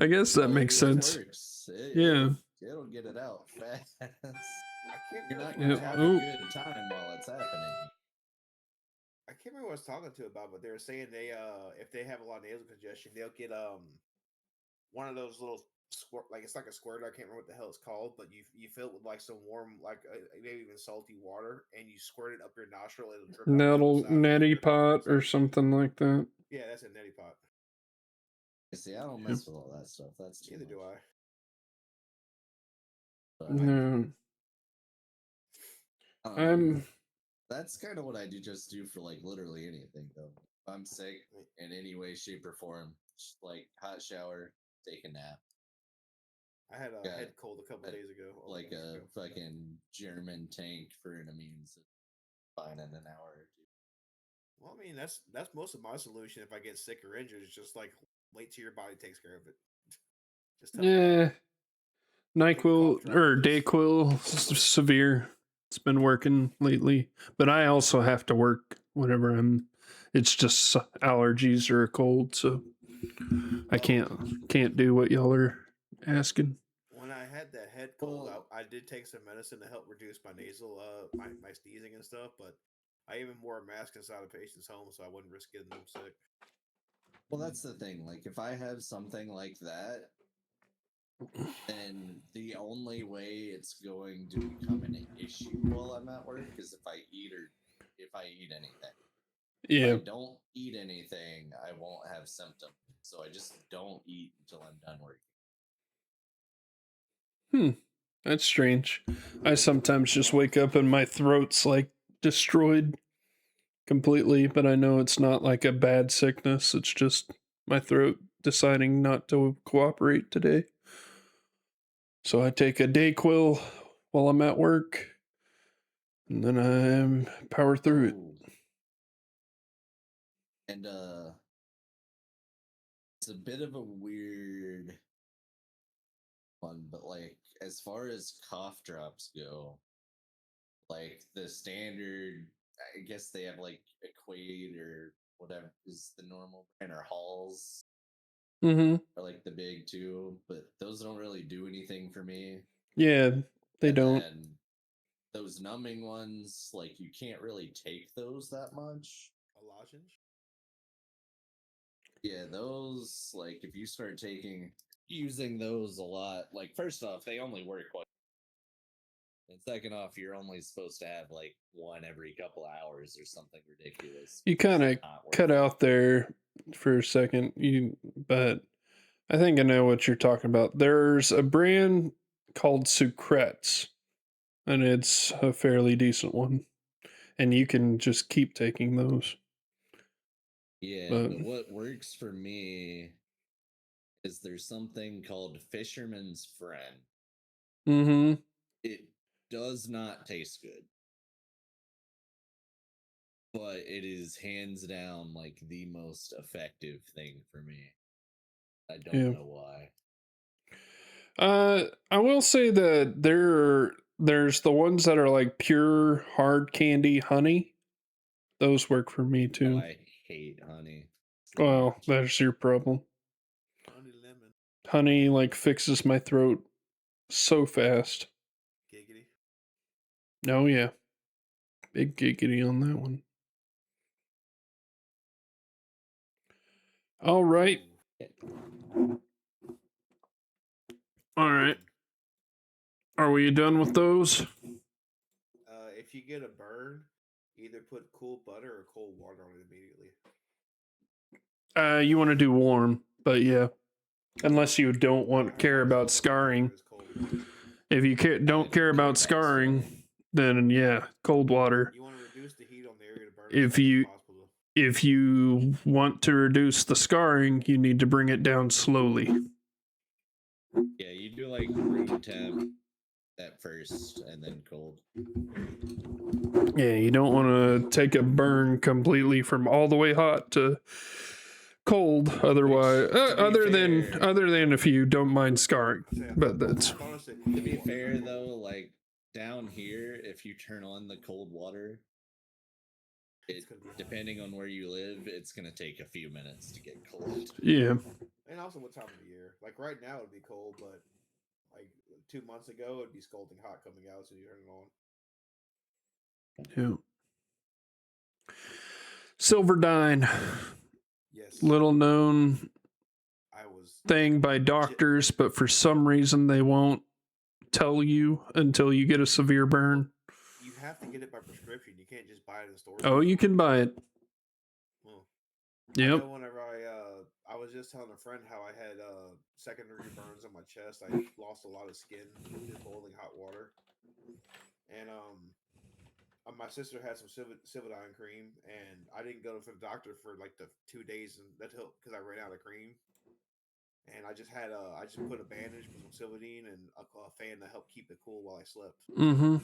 Speaker 1: I guess that
Speaker 3: Well,
Speaker 1: makes
Speaker 3: it
Speaker 1: sense.
Speaker 3: works.
Speaker 1: Yeah.
Speaker 3: It'll get it out fast.
Speaker 2: I can't
Speaker 3: You're not
Speaker 2: remember.
Speaker 3: gonna have
Speaker 1: Ooh.
Speaker 3: a good time while it's happening.
Speaker 2: I can't remember what I was talking to about, but they were saying they if they have a lot of nasal congestion, they'll get one of those little squirt, like it's like a squirt. I can't remember what the hell it's called, but you fill it with like some warm, like maybe even salty water, and you squirt it up your nostril. It'll drip out the
Speaker 1: Neti pot or something like that.
Speaker 2: Yeah, that's a neti pot.
Speaker 3: See, I don't mess with all that stuff. That's too
Speaker 2: Neither do I.
Speaker 3: But,
Speaker 1: No.
Speaker 3: um, that's kind of what I just do for like literally anything though. If I'm sick in any way, shape, or form, just, like hot shower, take a nap.
Speaker 2: I had a
Speaker 3: Got
Speaker 2: head cold a couple days ago.
Speaker 3: Like a fucking German tank for an immune system. Fine in an hour or two.
Speaker 2: Well, I mean, that's most of my solution. If I get sick or injured, is just like wait till your body takes care of it. Just tough it out.
Speaker 1: Yeah. NyQuil
Speaker 2: cough drop
Speaker 1: or
Speaker 2: is just-
Speaker 1: Dayquil severe. It's been working lately, but I also have to work whenever it's just allergies or a cold, so I can't do what y'all are asking.
Speaker 2: When I had that head cold,
Speaker 3: Well-
Speaker 2: I did take some medicine to help reduce my nasal, my sneezing and stuff. But I even wore a mask inside a patient's home so I wouldn't risk getting them sick.
Speaker 3: Well, that's the thing. Like, if I have something like that, then the only way it's going to become an issue while I'm at work is if I eat anything. If
Speaker 1: Yeah.
Speaker 3: I don't eat anything, I won't have symptoms. So I just don't eat until I'm done working.
Speaker 1: That's strange. I sometimes just wake up and my throat's like destroyed completely, but I know it's not like a bad sickness. It's just my throat deciding not to cooperate today. So I take a Dayquil while I'm at work, and then I power through it.
Speaker 3: Oh. And it's a bit of a weird one, but like as far as cough drops go, like the standard, I guess they have like Equate or whatever is the normal brand, or Halls
Speaker 1: Mm-hmm.
Speaker 3: are like the big two, but those don't really do anything for me.
Speaker 1: Yeah, they
Speaker 3: And
Speaker 1: don't.
Speaker 3: then those numbing ones, like you can't really take those that much.
Speaker 2: A lozenge?
Speaker 3: Yeah, those, like if you start using those a lot, like first off, they only work one. And second off, you're only supposed to have like one every couple hours or something ridiculous.
Speaker 1: You kind of
Speaker 3: It's not worth
Speaker 1: cut
Speaker 3: it.
Speaker 1: out there for a second, but I think I know what you're talking about. There's a brand called Sucrets, and it's a fairly decent one, and you can just keep taking those.
Speaker 3: Yeah,
Speaker 1: But
Speaker 3: but what works for me is there's something called Fisherman's Friend.
Speaker 1: mm-hmm.
Speaker 3: It does not taste good, but it is hands down like the most effective thing for me. I don't
Speaker 1: Yeah.
Speaker 3: know why.
Speaker 1: I will say that there's the ones that are like pure hard candy honey. Those work for me
Speaker 3: Oh,
Speaker 1: too.
Speaker 3: I hate honey.
Speaker 1: Well, that's your problem.
Speaker 2: Honey lemon.
Speaker 1: Honey like fixes my throat so fast.
Speaker 2: Giggity.
Speaker 1: Oh yeah, big giggity on that one. All right, all right. Are we done with those?
Speaker 2: If you get a burn, either put cool butter or cold water on it immediately.
Speaker 1: You want to do warm, but yeah, unless you don't care about
Speaker 2: It's
Speaker 1: scarring.
Speaker 2: cold water.
Speaker 1: If you don't
Speaker 3: don't
Speaker 1: care
Speaker 3: care
Speaker 1: about
Speaker 3: about
Speaker 1: scarring,
Speaker 3: scarring.
Speaker 1: then yeah, cold water.
Speaker 2: You want to reduce the heat on the area to burn
Speaker 1: If
Speaker 2: as fast
Speaker 1: you-
Speaker 2: as possible.
Speaker 1: If you want to reduce the scarring, you need to bring it down slowly.
Speaker 3: Yeah, you do like room temp at first and then cold.
Speaker 1: Yeah, you don't want to take a burn completely from all the way hot to cold. Otherwise,
Speaker 3: Which, to be
Speaker 1: other than if you don't mind scarring, but that's
Speaker 2: Honestly,
Speaker 3: To be fair though, like down here, if you turn on the cold water,
Speaker 2: it's gonna be hot.
Speaker 3: depending on where you live, it's gonna take a few minutes to get cold.
Speaker 1: yeah.
Speaker 2: And also what time of the year. Like right now it'd be cold, but like 2 months ago it'd be scalding hot coming out, so you turn it on.
Speaker 1: Yeah. Silverdine,
Speaker 2: Yes.
Speaker 1: little known
Speaker 2: I was
Speaker 1: thing by doctors, but for some reason they won't tell you until you get a severe burn.
Speaker 2: you have to get it by prescription. You can't just buy it in the store.
Speaker 1: Oh, you can buy it.
Speaker 2: Well,
Speaker 1: Yep.
Speaker 2: I know whenever I was just telling a friend how I had secondary burns on my chest. I lost a lot of skin just boiling hot water. And my sister had some Silvadine cream, and I didn't go to the doctor for like the 2 days, and until because I ran out of cream. And I just put a bandage, put some Silvadine, and a fan to help keep it cool while I slept.
Speaker 1: Mm-hmm.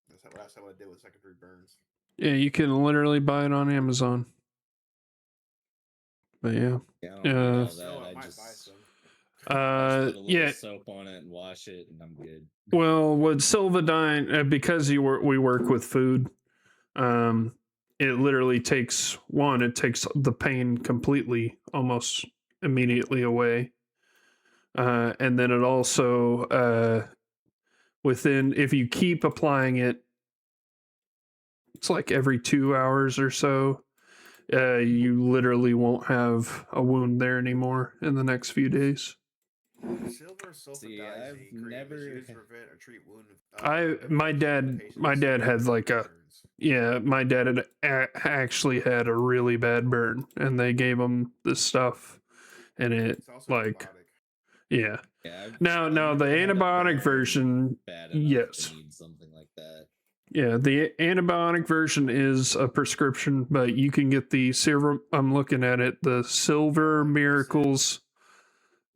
Speaker 2: That's how I did with secondary burns.
Speaker 1: Yeah, you can literally buy it on Amazon. But yeah.
Speaker 3: Yeah, I don't need all that.
Speaker 2: So I
Speaker 3: I
Speaker 2: might
Speaker 3: just,
Speaker 2: buy some.
Speaker 3: I just put a little
Speaker 1: Yeah.
Speaker 3: soap on it and wash it, and I'm good.
Speaker 1: Well, with Silvadine, because we work with food, it literally takes it takes the pain completely, almost immediately away, and then it also if you keep applying it It's like every 2 hours or so. You literally won't have a wound there anymore in the next few days.
Speaker 2: Silver
Speaker 3: See, I've
Speaker 2: sulfadiazine cream is
Speaker 3: never.
Speaker 2: used to prevent or treat wound
Speaker 1: My
Speaker 2: infections in
Speaker 1: dad
Speaker 2: patients
Speaker 1: my
Speaker 2: with
Speaker 1: dad
Speaker 2: severe
Speaker 1: had like a
Speaker 2: burns.
Speaker 1: yeah, my dad had actually had a really bad burn, and they gave him this stuff, and it
Speaker 2: It's also
Speaker 1: like
Speaker 2: antibiotic.
Speaker 1: yeah.
Speaker 3: Yeah,
Speaker 1: Now the
Speaker 3: never had a
Speaker 1: antibiotic
Speaker 3: burn
Speaker 1: version,
Speaker 3: bad enough
Speaker 1: yes.
Speaker 3: to need something like that.
Speaker 1: Yeah, the antibiotic version is a prescription, but you can get the silver. I'm looking at it. The Silver Miracles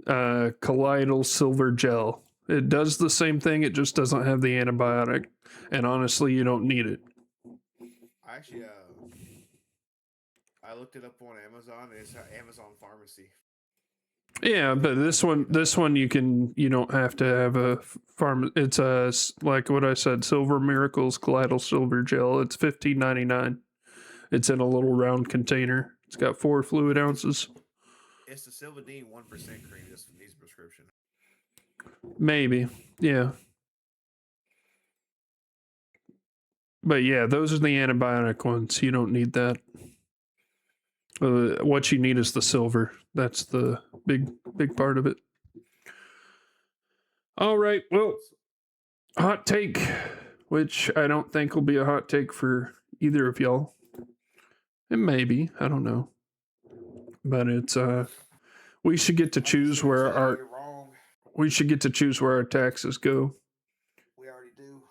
Speaker 1: Colloidal Silver Gel. It does the same thing. It just doesn't have the antibiotic, and honestly, you don't need it.
Speaker 2: I actually I looked it up on Amazon. It's Amazon Pharmacy.
Speaker 1: Yeah, but this one you don't have to have a farm. It's like what I said, Silver Miracles Colloidal Silver Gel. It's $15.99. It's in a little round container. It's got 4 fluid ounces.
Speaker 2: It's the Silvadine 1% cream. This needs a prescription.
Speaker 1: Maybe, yeah. But yeah, those are the antibiotic ones. You don't need that. What you need is the silver. That's the big part of it. All right. Well, hot take, which I don't think will be a hot take for either of y'all. It may be. I don't know. But it's we should get to choose where we should get to choose where our taxes go.
Speaker 2: We already do.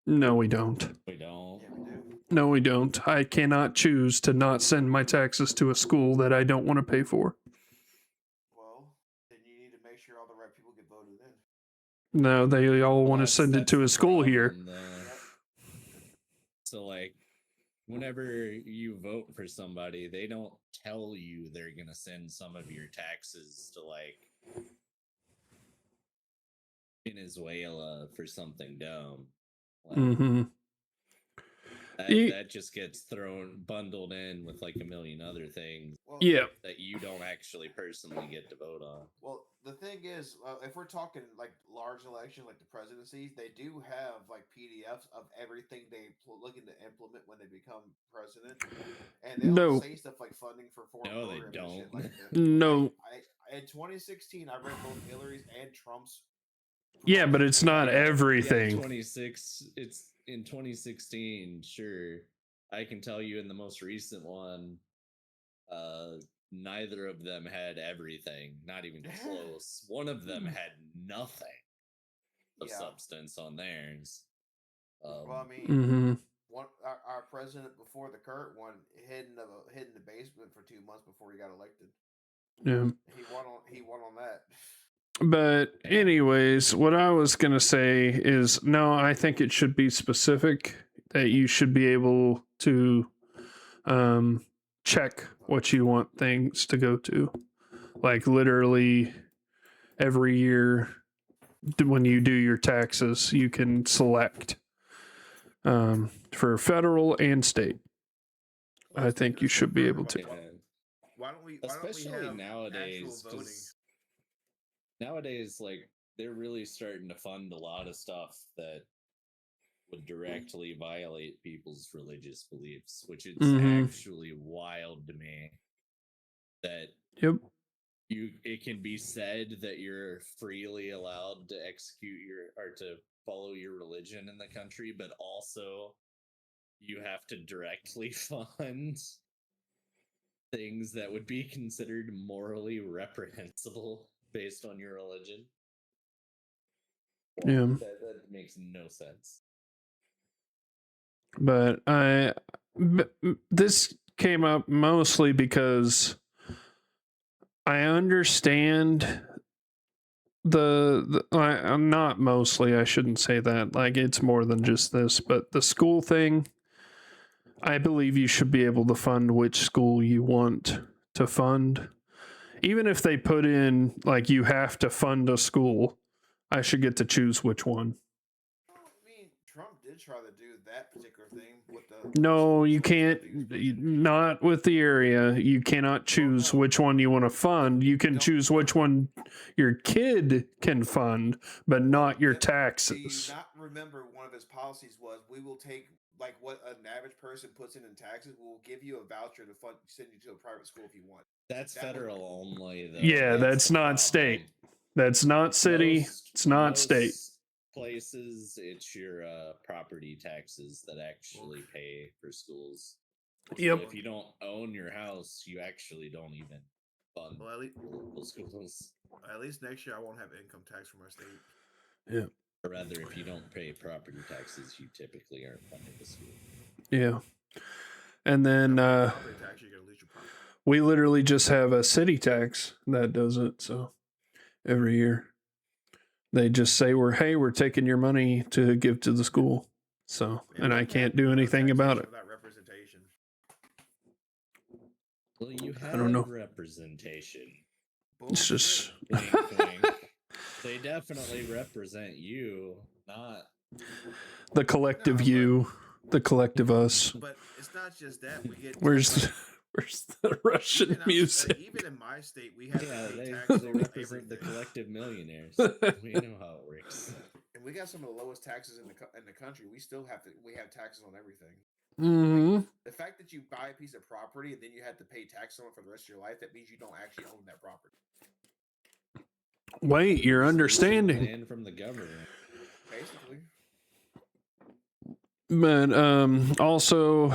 Speaker 1: No, we don't.
Speaker 3: We don't.
Speaker 2: Yeah, we do.
Speaker 1: No, we don't. I cannot choose to not send my taxes to a school that I don't want to pay for.
Speaker 2: Well, then you need to make sure all the right people get voted in.
Speaker 1: No, they all want to send it to a school here.
Speaker 3: So, like, whenever you vote for somebody, they don't tell you they're going to send some of your taxes to, like, Venezuela for something dumb. Like,
Speaker 1: Mm-hmm.
Speaker 3: that just gets bundled in with like a million other things.
Speaker 2: Well,
Speaker 1: Yeah.
Speaker 3: That you don't actually personally get to vote on.
Speaker 2: Well, the thing is, if we're talking like large elections, like the presidencies, they do have like PDFs of everything they looking to implement when they become president, and they'll say stuff like funding for foreign programs and shit like that.
Speaker 1: No.
Speaker 2: In 2016, I read both Hillary's and Trump's.
Speaker 1: Yeah, but it's not everything.
Speaker 3: It's in 2016, sure. I can tell you in the most recent one, neither of them had everything, not even close. One of them had nothing of substance on theirs.
Speaker 2: Well, I mean, our president before the current one hid in the basement for 2 months before he got elected.
Speaker 1: Yeah,
Speaker 2: he won on that.
Speaker 1: But anyways, what I was going to say is no, I think it should be specific that you should be able to check what you want things to go to. Like literally every year when you do your taxes, you can select for federal and state. I think you should be able to.
Speaker 2: Why don't we
Speaker 3: Especially
Speaker 2: have
Speaker 3: nowadays,
Speaker 2: actual voting?
Speaker 3: Nowadays, like, they're really starting to fund a lot of stuff that would directly violate people's religious beliefs, which is actually wild to me. That it can be said that you're freely allowed to execute to follow your religion in the country, but also you have to directly fund things that would be considered morally reprehensible based on your religion.
Speaker 1: Yeah.
Speaker 3: That makes no sense.
Speaker 1: But this came up mostly because I understand not mostly, I shouldn't say that. Like, it's more than just this, but the school thing, I believe you should be able to fund which school you want to fund. Even if they put in, like, you have to fund a school, I should get to choose which one.
Speaker 2: I mean, Trump did try to do that particular thing with the...
Speaker 1: No, you can't. Not with the area. You cannot choose which one you want to fund. You can choose which one your kid can fund, but not your taxes.
Speaker 2: Do you not remember one of his policies was, we will take like what an average person puts in taxes, will give you a voucher to send you to a private school if you want.
Speaker 3: That's
Speaker 2: That would-
Speaker 3: federal only, though.
Speaker 1: Yeah, that's
Speaker 3: the
Speaker 1: not
Speaker 3: problem.
Speaker 1: state. That's not city. It's not state.
Speaker 3: Places, it's your property taxes that actually pay for schools.
Speaker 1: Yep.
Speaker 3: So if you don't own your house, you actually don't even fund local schools.
Speaker 2: At least next year I won't have income tax for my state.
Speaker 1: Yeah.
Speaker 3: Or rather, if you don't pay property taxes, you typically aren't funding the school.
Speaker 1: Yeah. And then
Speaker 2: Property tax, you're gonna lose your property.
Speaker 1: we literally just have a city tax that does it. So every year they just say we're taking your money to give to the school. So and I can't do anything about it.
Speaker 2: Without representation.
Speaker 3: Well, you have
Speaker 1: don't know.
Speaker 3: representation.
Speaker 1: It's just
Speaker 3: Wink, wink. They definitely represent you, not
Speaker 1: the collective you, the collective us.
Speaker 2: But it's not just that. We get
Speaker 1: Where's the Russian music?
Speaker 2: Even in my state, we have to pay
Speaker 3: they
Speaker 2: taxes on
Speaker 3: represent the
Speaker 2: everything.
Speaker 3: collective millionaires. We know how it works.
Speaker 2: And we got some of the lowest taxes in the country. We still have taxes on everything.
Speaker 1: Mm-hmm.
Speaker 2: The fact that you buy a piece of property and then you have to pay tax on it for the rest of your life, that means you don't actually own that property.
Speaker 1: Wait, you're understanding.
Speaker 3: Land from the government.
Speaker 2: Basically.
Speaker 1: But also,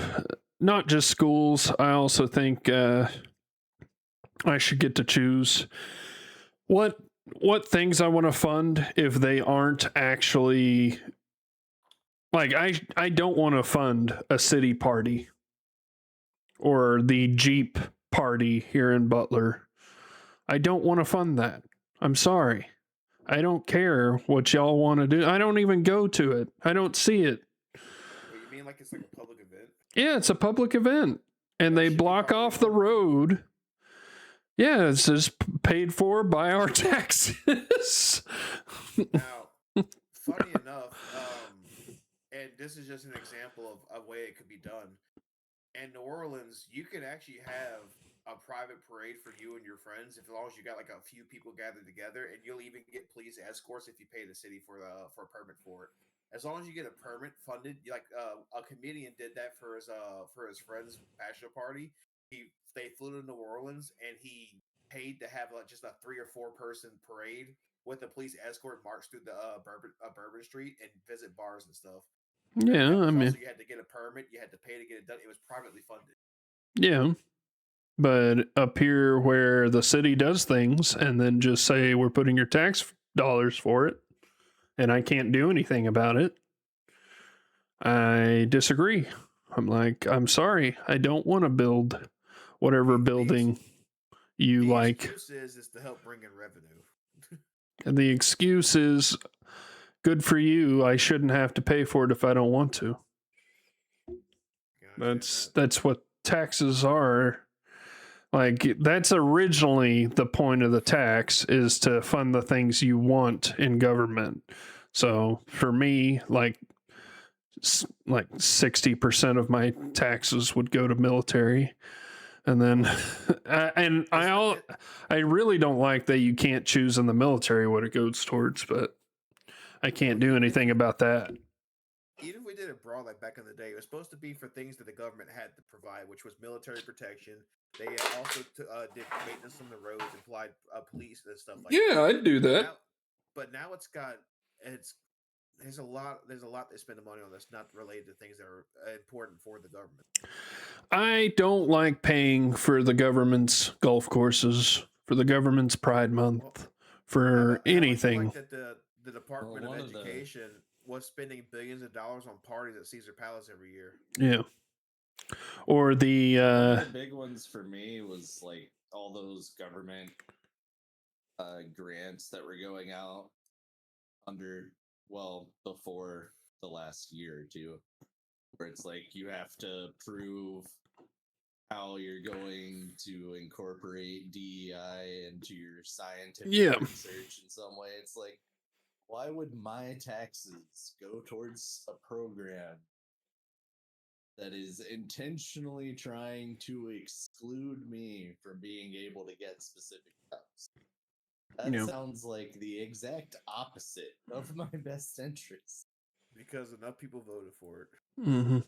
Speaker 1: not just schools. I also think I should get to choose what things I want to fund if they aren't actually like I don't want to fund a city party or the Jeep party here in Butler. I don't want to fund that. I'm sorry. I don't care what y'all want to do. I don't even go to it. I don't see it.
Speaker 2: What, you mean like it's like a public event?
Speaker 1: Yeah, it's a public event. And they block off the road. Yeah, it's just paid for by our taxes.
Speaker 2: Now, funny enough, and this is just an example of a way it could be done. In New Orleans, you can actually have a private parade for you and your friends, as long as you got like a few people gathered together, and you'll even get police escorts if you pay the city for a permit for it. As long as you get a permit funded, like a comedian did that for his friend's bachelor party. They flew to New Orleans and he paid to have like just a 3 or 4 person parade with a police escort march through the Bourbon Street and visit bars and stuff.
Speaker 1: Yeah, I mean,
Speaker 2: also, you had to get a permit, you had to pay to get it done. It was privately funded.
Speaker 1: Yeah. But up here where the city does things and then just say we're putting your tax dollars for it and I can't do anything about it, I disagree. I'm like, I'm sorry. I don't want to build whatever building you like.
Speaker 2: The excuse is to help bring in revenue.
Speaker 1: And the excuse is good for you. I shouldn't have to pay for it if I don't want to. That's what taxes are. Like, that's originally the point of the tax, is to fund the things you want in government. So for me, like 60% of my taxes would go to military. And then I really don't like that you can't choose in the military what it goes towards, but I can't do anything about that.
Speaker 2: Even if we did it broad, like back in the day, it was supposed to be for things that the government had to provide, which was military protection. They also did maintenance on the roads, applied police and stuff like that.
Speaker 1: Yeah, I'd do that.
Speaker 2: But now there's a lot they spend the money on that's not related to things that are important for the government. I
Speaker 1: don't like paying for the government's golf courses, for the government's Pride Month, for anything.
Speaker 2: Like that the Department of Education was spending billions of dollars on parties at Caesar Palace every year.
Speaker 1: Yeah. Or the
Speaker 3: big ones for me was like all those government grants that were going out before the last year or two, where it's like you have to prove how you're going to incorporate DEI into your scientific research in some way. It's like, why would my taxes go towards a program that is intentionally trying to exclude me from being able to get specific jobs? That sounds like the exact opposite of my best interest.
Speaker 2: Because enough people voted for it.
Speaker 1: Hmm.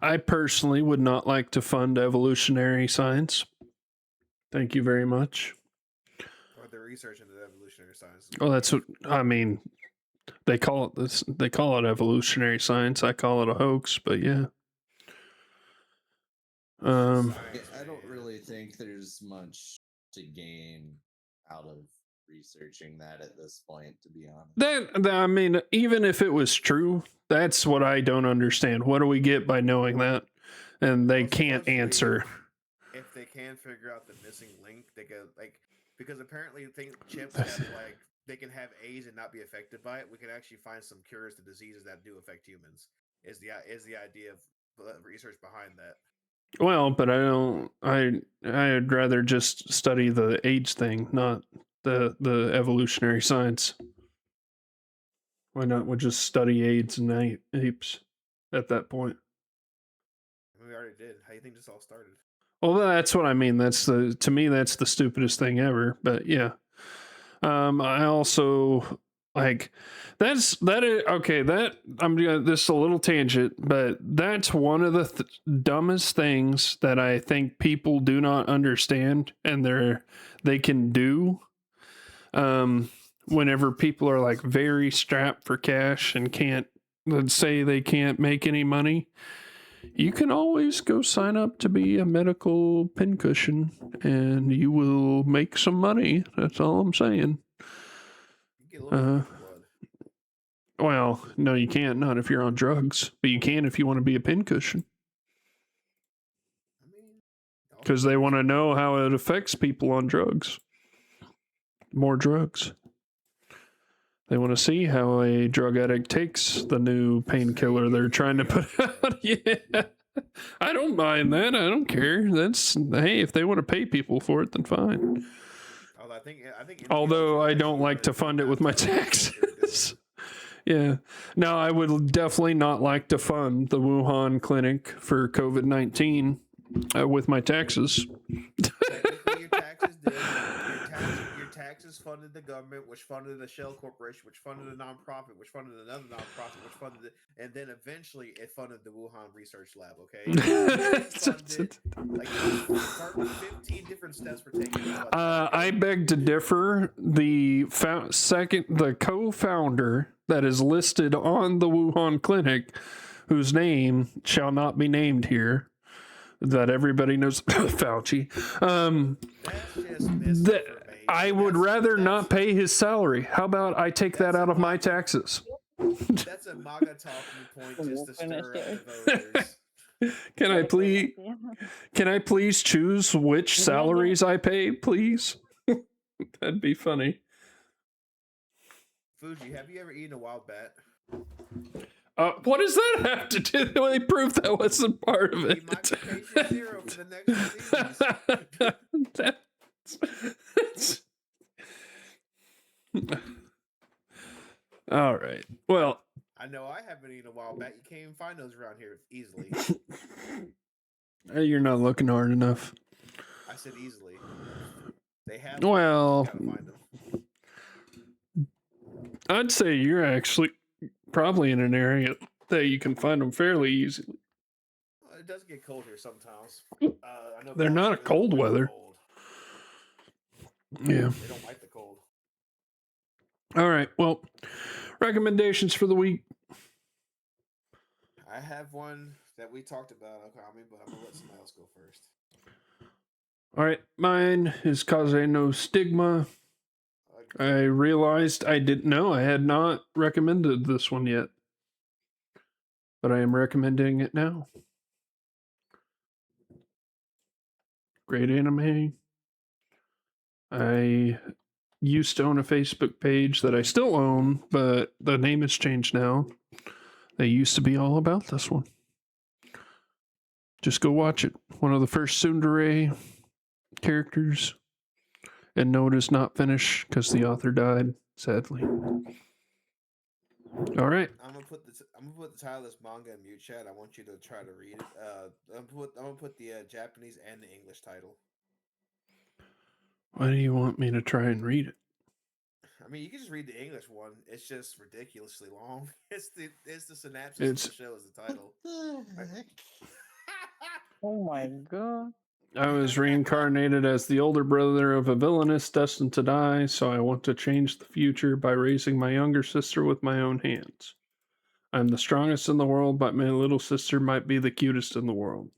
Speaker 1: I personally would not like to fund evolutionary science. Thank you very much.
Speaker 2: Or the research into evolutionary science.
Speaker 1: Well, that's what I mean. They call it this. They call it evolutionary science. I call it a hoax. But yeah.
Speaker 3: I don't really think there's much to gain out of researching that at this point, to be honest.
Speaker 1: That I mean, even if it was true, that's what I don't understand. What do we get by knowing that? And they
Speaker 2: Well,
Speaker 1: can't
Speaker 2: supposedly,
Speaker 1: answer.
Speaker 2: If they can figure out the missing link, they could because apparently chips have they can have AIDS and not be affected by it. We can actually find some cures to diseases that do affect humans. Is the idea of research behind that?
Speaker 1: Well, but I don't. I'd rather just study the AIDS thing, not the evolutionary science. Why not? We'll just study AIDS and apes at that point.
Speaker 2: I mean, we already did. How do you think this all started?
Speaker 1: Well, that's what I mean. To me that's the stupidest thing ever. But yeah, I also like that is okay. That I'm gonna this is a little tangent, but that's one of the dumbest things that I think people do not understand, and they can do. Whenever people are like very strapped for cash and can't, let's say they can't make any money, you can always go sign up to be a medical pincushion and you will make some money. That's all I'm saying.
Speaker 2: You get a little bit of blood.
Speaker 1: Well, no, you can't. Not if you're on drugs, but you can if you want to be a pincushion.
Speaker 2: I mean,
Speaker 1: Because they want to know how it affects people on drugs. More drugs. They want to see how a drug addict takes the new painkiller they're trying to put out. Yeah. I don't mind that. I don't care. Hey, if they want to pay people for it, then fine.
Speaker 2: I think
Speaker 1: Although I don't like to fund it with my taxes. Yeah. No, I would definitely not like to fund the Wuhan clinic for COVID-19 with my taxes.
Speaker 2: Technically, your taxes did. Your taxes funded the government, which funded a shell corporation, which funded a nonprofit, which funded another nonprofit, which funded it, and then eventually it funded the Wuhan Research Lab. Okay, funded, like 15 different steps were taken.
Speaker 1: I beg to differ. The co-founder that is listed on the Wuhan clinic, whose name shall not be named here, that everybody knows, Fauci. I would rather not pay his salary. How about I take that out of my taxes?
Speaker 2: That's a MAGA talking point just to stir up the voters.
Speaker 1: Can I please choose which salaries I pay, please? That'd be funny.
Speaker 2: Fuji, have you ever eaten a wild bat?
Speaker 1: What does that have to do? They proved that wasn't part of it.
Speaker 2: You might be patient zero for the next disease.
Speaker 1: All right. Well,
Speaker 2: I know I haven't eaten a wild bat. You can't even find those around here easily.
Speaker 1: You're not looking hard enough.
Speaker 2: I said easily. They have.
Speaker 1: Well,
Speaker 2: find them.
Speaker 1: I'd say you're actually probably in an area that you can find them fairly easily.
Speaker 2: Well, it does get cold here sometimes. I know
Speaker 1: they're not a cold weather.
Speaker 2: Cold.
Speaker 1: Yeah.
Speaker 2: They don't like the cold.
Speaker 1: All right. Well, recommendations for the week.
Speaker 2: I have one that we talked about, Okami, but I'm gonna let somebody else go first.
Speaker 1: All right, mine is Cause No Stigma. I realized I didn't know I had not recommended this one yet, but I am recommending it now. Great anime. I used to own a Facebook page that I still own, but the name has changed now. They used to be all about this one. Just go watch it. One of the first tsundere characters. And no, it is not finished because the author died, sadly. All right.
Speaker 2: I'm gonna put the title of this manga in mute chat. I want you to try to read it. I'm gonna put the Japanese and the English title.
Speaker 1: Why do you want me to try and read it?
Speaker 2: I mean, you can just read the English one. It's just ridiculously long. It's the synopsis
Speaker 1: It's-
Speaker 2: of the show is the title.
Speaker 3: The
Speaker 2: Like-
Speaker 3: heck?
Speaker 4: Oh my god.
Speaker 1: I was reincarnated as the older brother of a villainess destined to die, so I want to change the future by raising my younger sister with my own hands. I'm the strongest in the world, but my little sister might be the cutest in the world.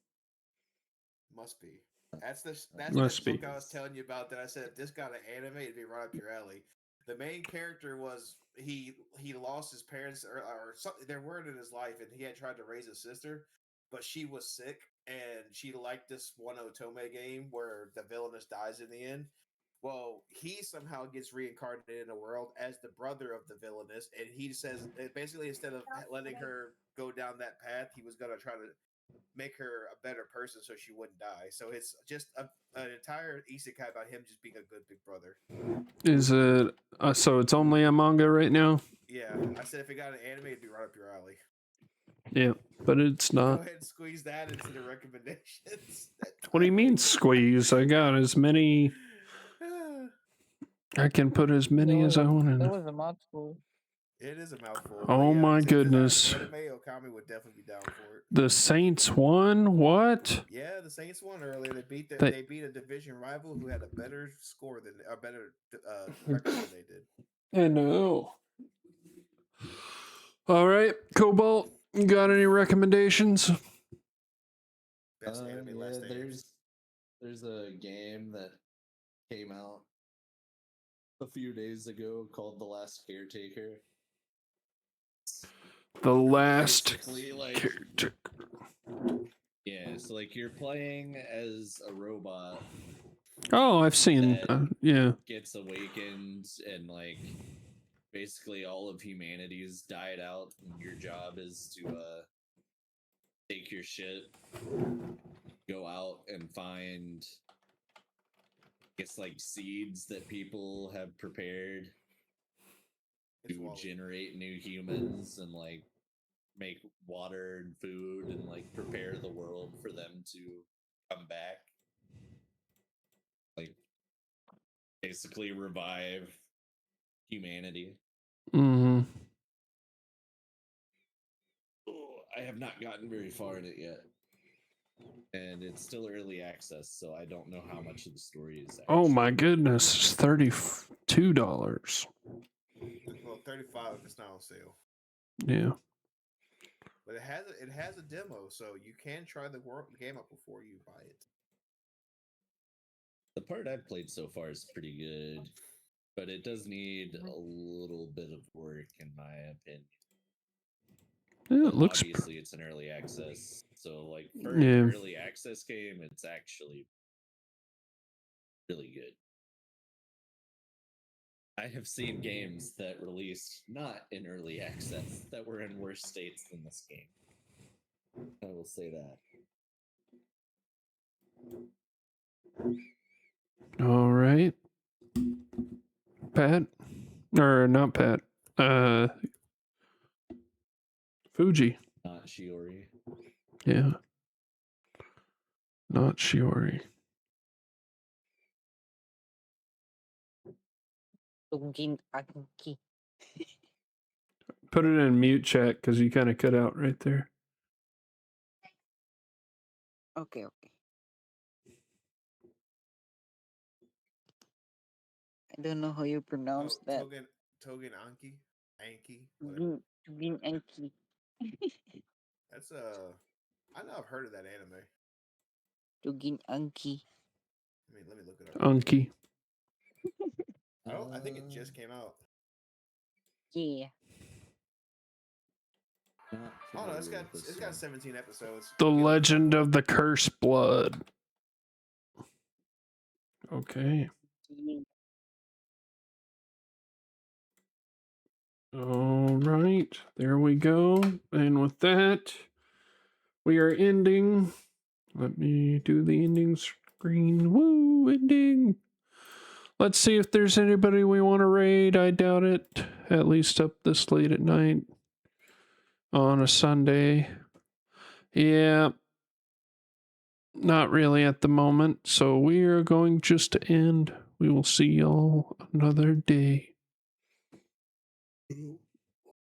Speaker 2: Must be. That's the
Speaker 1: Must
Speaker 2: book
Speaker 1: be.
Speaker 2: I was telling you about that I said if this got an anime, it'd be right up your alley. The main character was he lost his parents or something. There weren't in his life, and he had tried to raise his sister, but she was sick, and she liked this one Otome game where the villainess dies in the end. Well, he somehow gets reincarnated in a world as the brother of the villainess, and he says basically instead of letting her go down that path, he was gonna try to make her a better person so she wouldn't die. So it's just an entire isekai about him just being a good big brother.
Speaker 1: Is it so? It's only a manga right now.
Speaker 2: Yeah, I said if it got an anime, it'd be right up your alley.
Speaker 1: Yeah, but it's
Speaker 2: Go
Speaker 1: not.
Speaker 2: ahead and squeeze that into the recommendations.
Speaker 1: What do you mean squeeze? I got as many. I can put as many as I want in.
Speaker 4: That was a mouthful.
Speaker 2: It is a mouthful.
Speaker 1: Oh
Speaker 2: yeah,
Speaker 1: my
Speaker 2: if there's
Speaker 1: goodness.
Speaker 2: an anime, Okami would definitely be down for it.
Speaker 1: The Saints won? What?
Speaker 2: Yeah, the Saints won earlier.
Speaker 1: They-
Speaker 2: They beat a division rival who had a better score than a better record than they did.
Speaker 1: I know. All right, Cobalt, you got any recommendations?
Speaker 2: Best anime
Speaker 3: Yeah,
Speaker 2: last names.
Speaker 3: there's a game that came out a few days ago called The Last Caretaker.
Speaker 1: The last
Speaker 3: Basically, like,
Speaker 1: caretaker.
Speaker 3: yeah, so like you're playing as a robot
Speaker 1: Oh, I've seen. Yeah.
Speaker 3: gets awakened and like basically all of humanity's died out and your job is to take your shit, go out and find like seeds that people have prepared
Speaker 2: It's
Speaker 3: to
Speaker 2: Wally.
Speaker 3: generate new humans and like make water and food and like prepare the world for them to come back, like basically revive humanity.
Speaker 1: Mm-hmm.
Speaker 3: I have not gotten very far in it yet, and it's still early access, so I don't know how much of the story is.
Speaker 1: Oh
Speaker 3: actually-
Speaker 1: my goodness, it's $32.
Speaker 2: Well, 35 if it's not on sale.
Speaker 1: Yeah.
Speaker 2: But it has a demo, so you can try the game out before you buy it.
Speaker 3: The part I've played so far is pretty good, but it does need a little bit of work, in my opinion.
Speaker 1: Yeah, it looks.
Speaker 3: Obviously, it's an early access, so like for
Speaker 1: Yeah.
Speaker 3: an early access game, it's actually really good. I have seen games that released not in early access that were in worse states than this game. I will say that.
Speaker 1: All right. Pat? Or not Pat. Fuji.
Speaker 3: Not Shiori.
Speaker 1: Yeah. Not Shiori.
Speaker 4: Tugin Anki.
Speaker 1: Put it in mute chat because you kind of cut out right there.
Speaker 4: Okay. I don't know how you pronounce that.
Speaker 2: Togen Anki, whatever.
Speaker 4: Tugin Anki.
Speaker 2: That's I know I've heard of that anime.
Speaker 4: Tugin Anki.
Speaker 2: Let me look it up.
Speaker 1: Unky.
Speaker 2: I think it just came out.
Speaker 4: Yeah.
Speaker 3: Not
Speaker 2: Oh no, it's
Speaker 3: familiar with this
Speaker 2: got
Speaker 3: one.
Speaker 2: 17 episodes.
Speaker 1: The
Speaker 2: You'll be able to
Speaker 1: Legend
Speaker 2: find
Speaker 1: of the Cursed Blood. Okay. All right. There we go. And with that, we are ending. Let me do the ending screen. Woo, ending. Let's see if there's anybody we want to raid. I doubt it. At least up this late at night on a Sunday. Yeah. Not really at the moment. So we are going just to end. We will see y'all another day.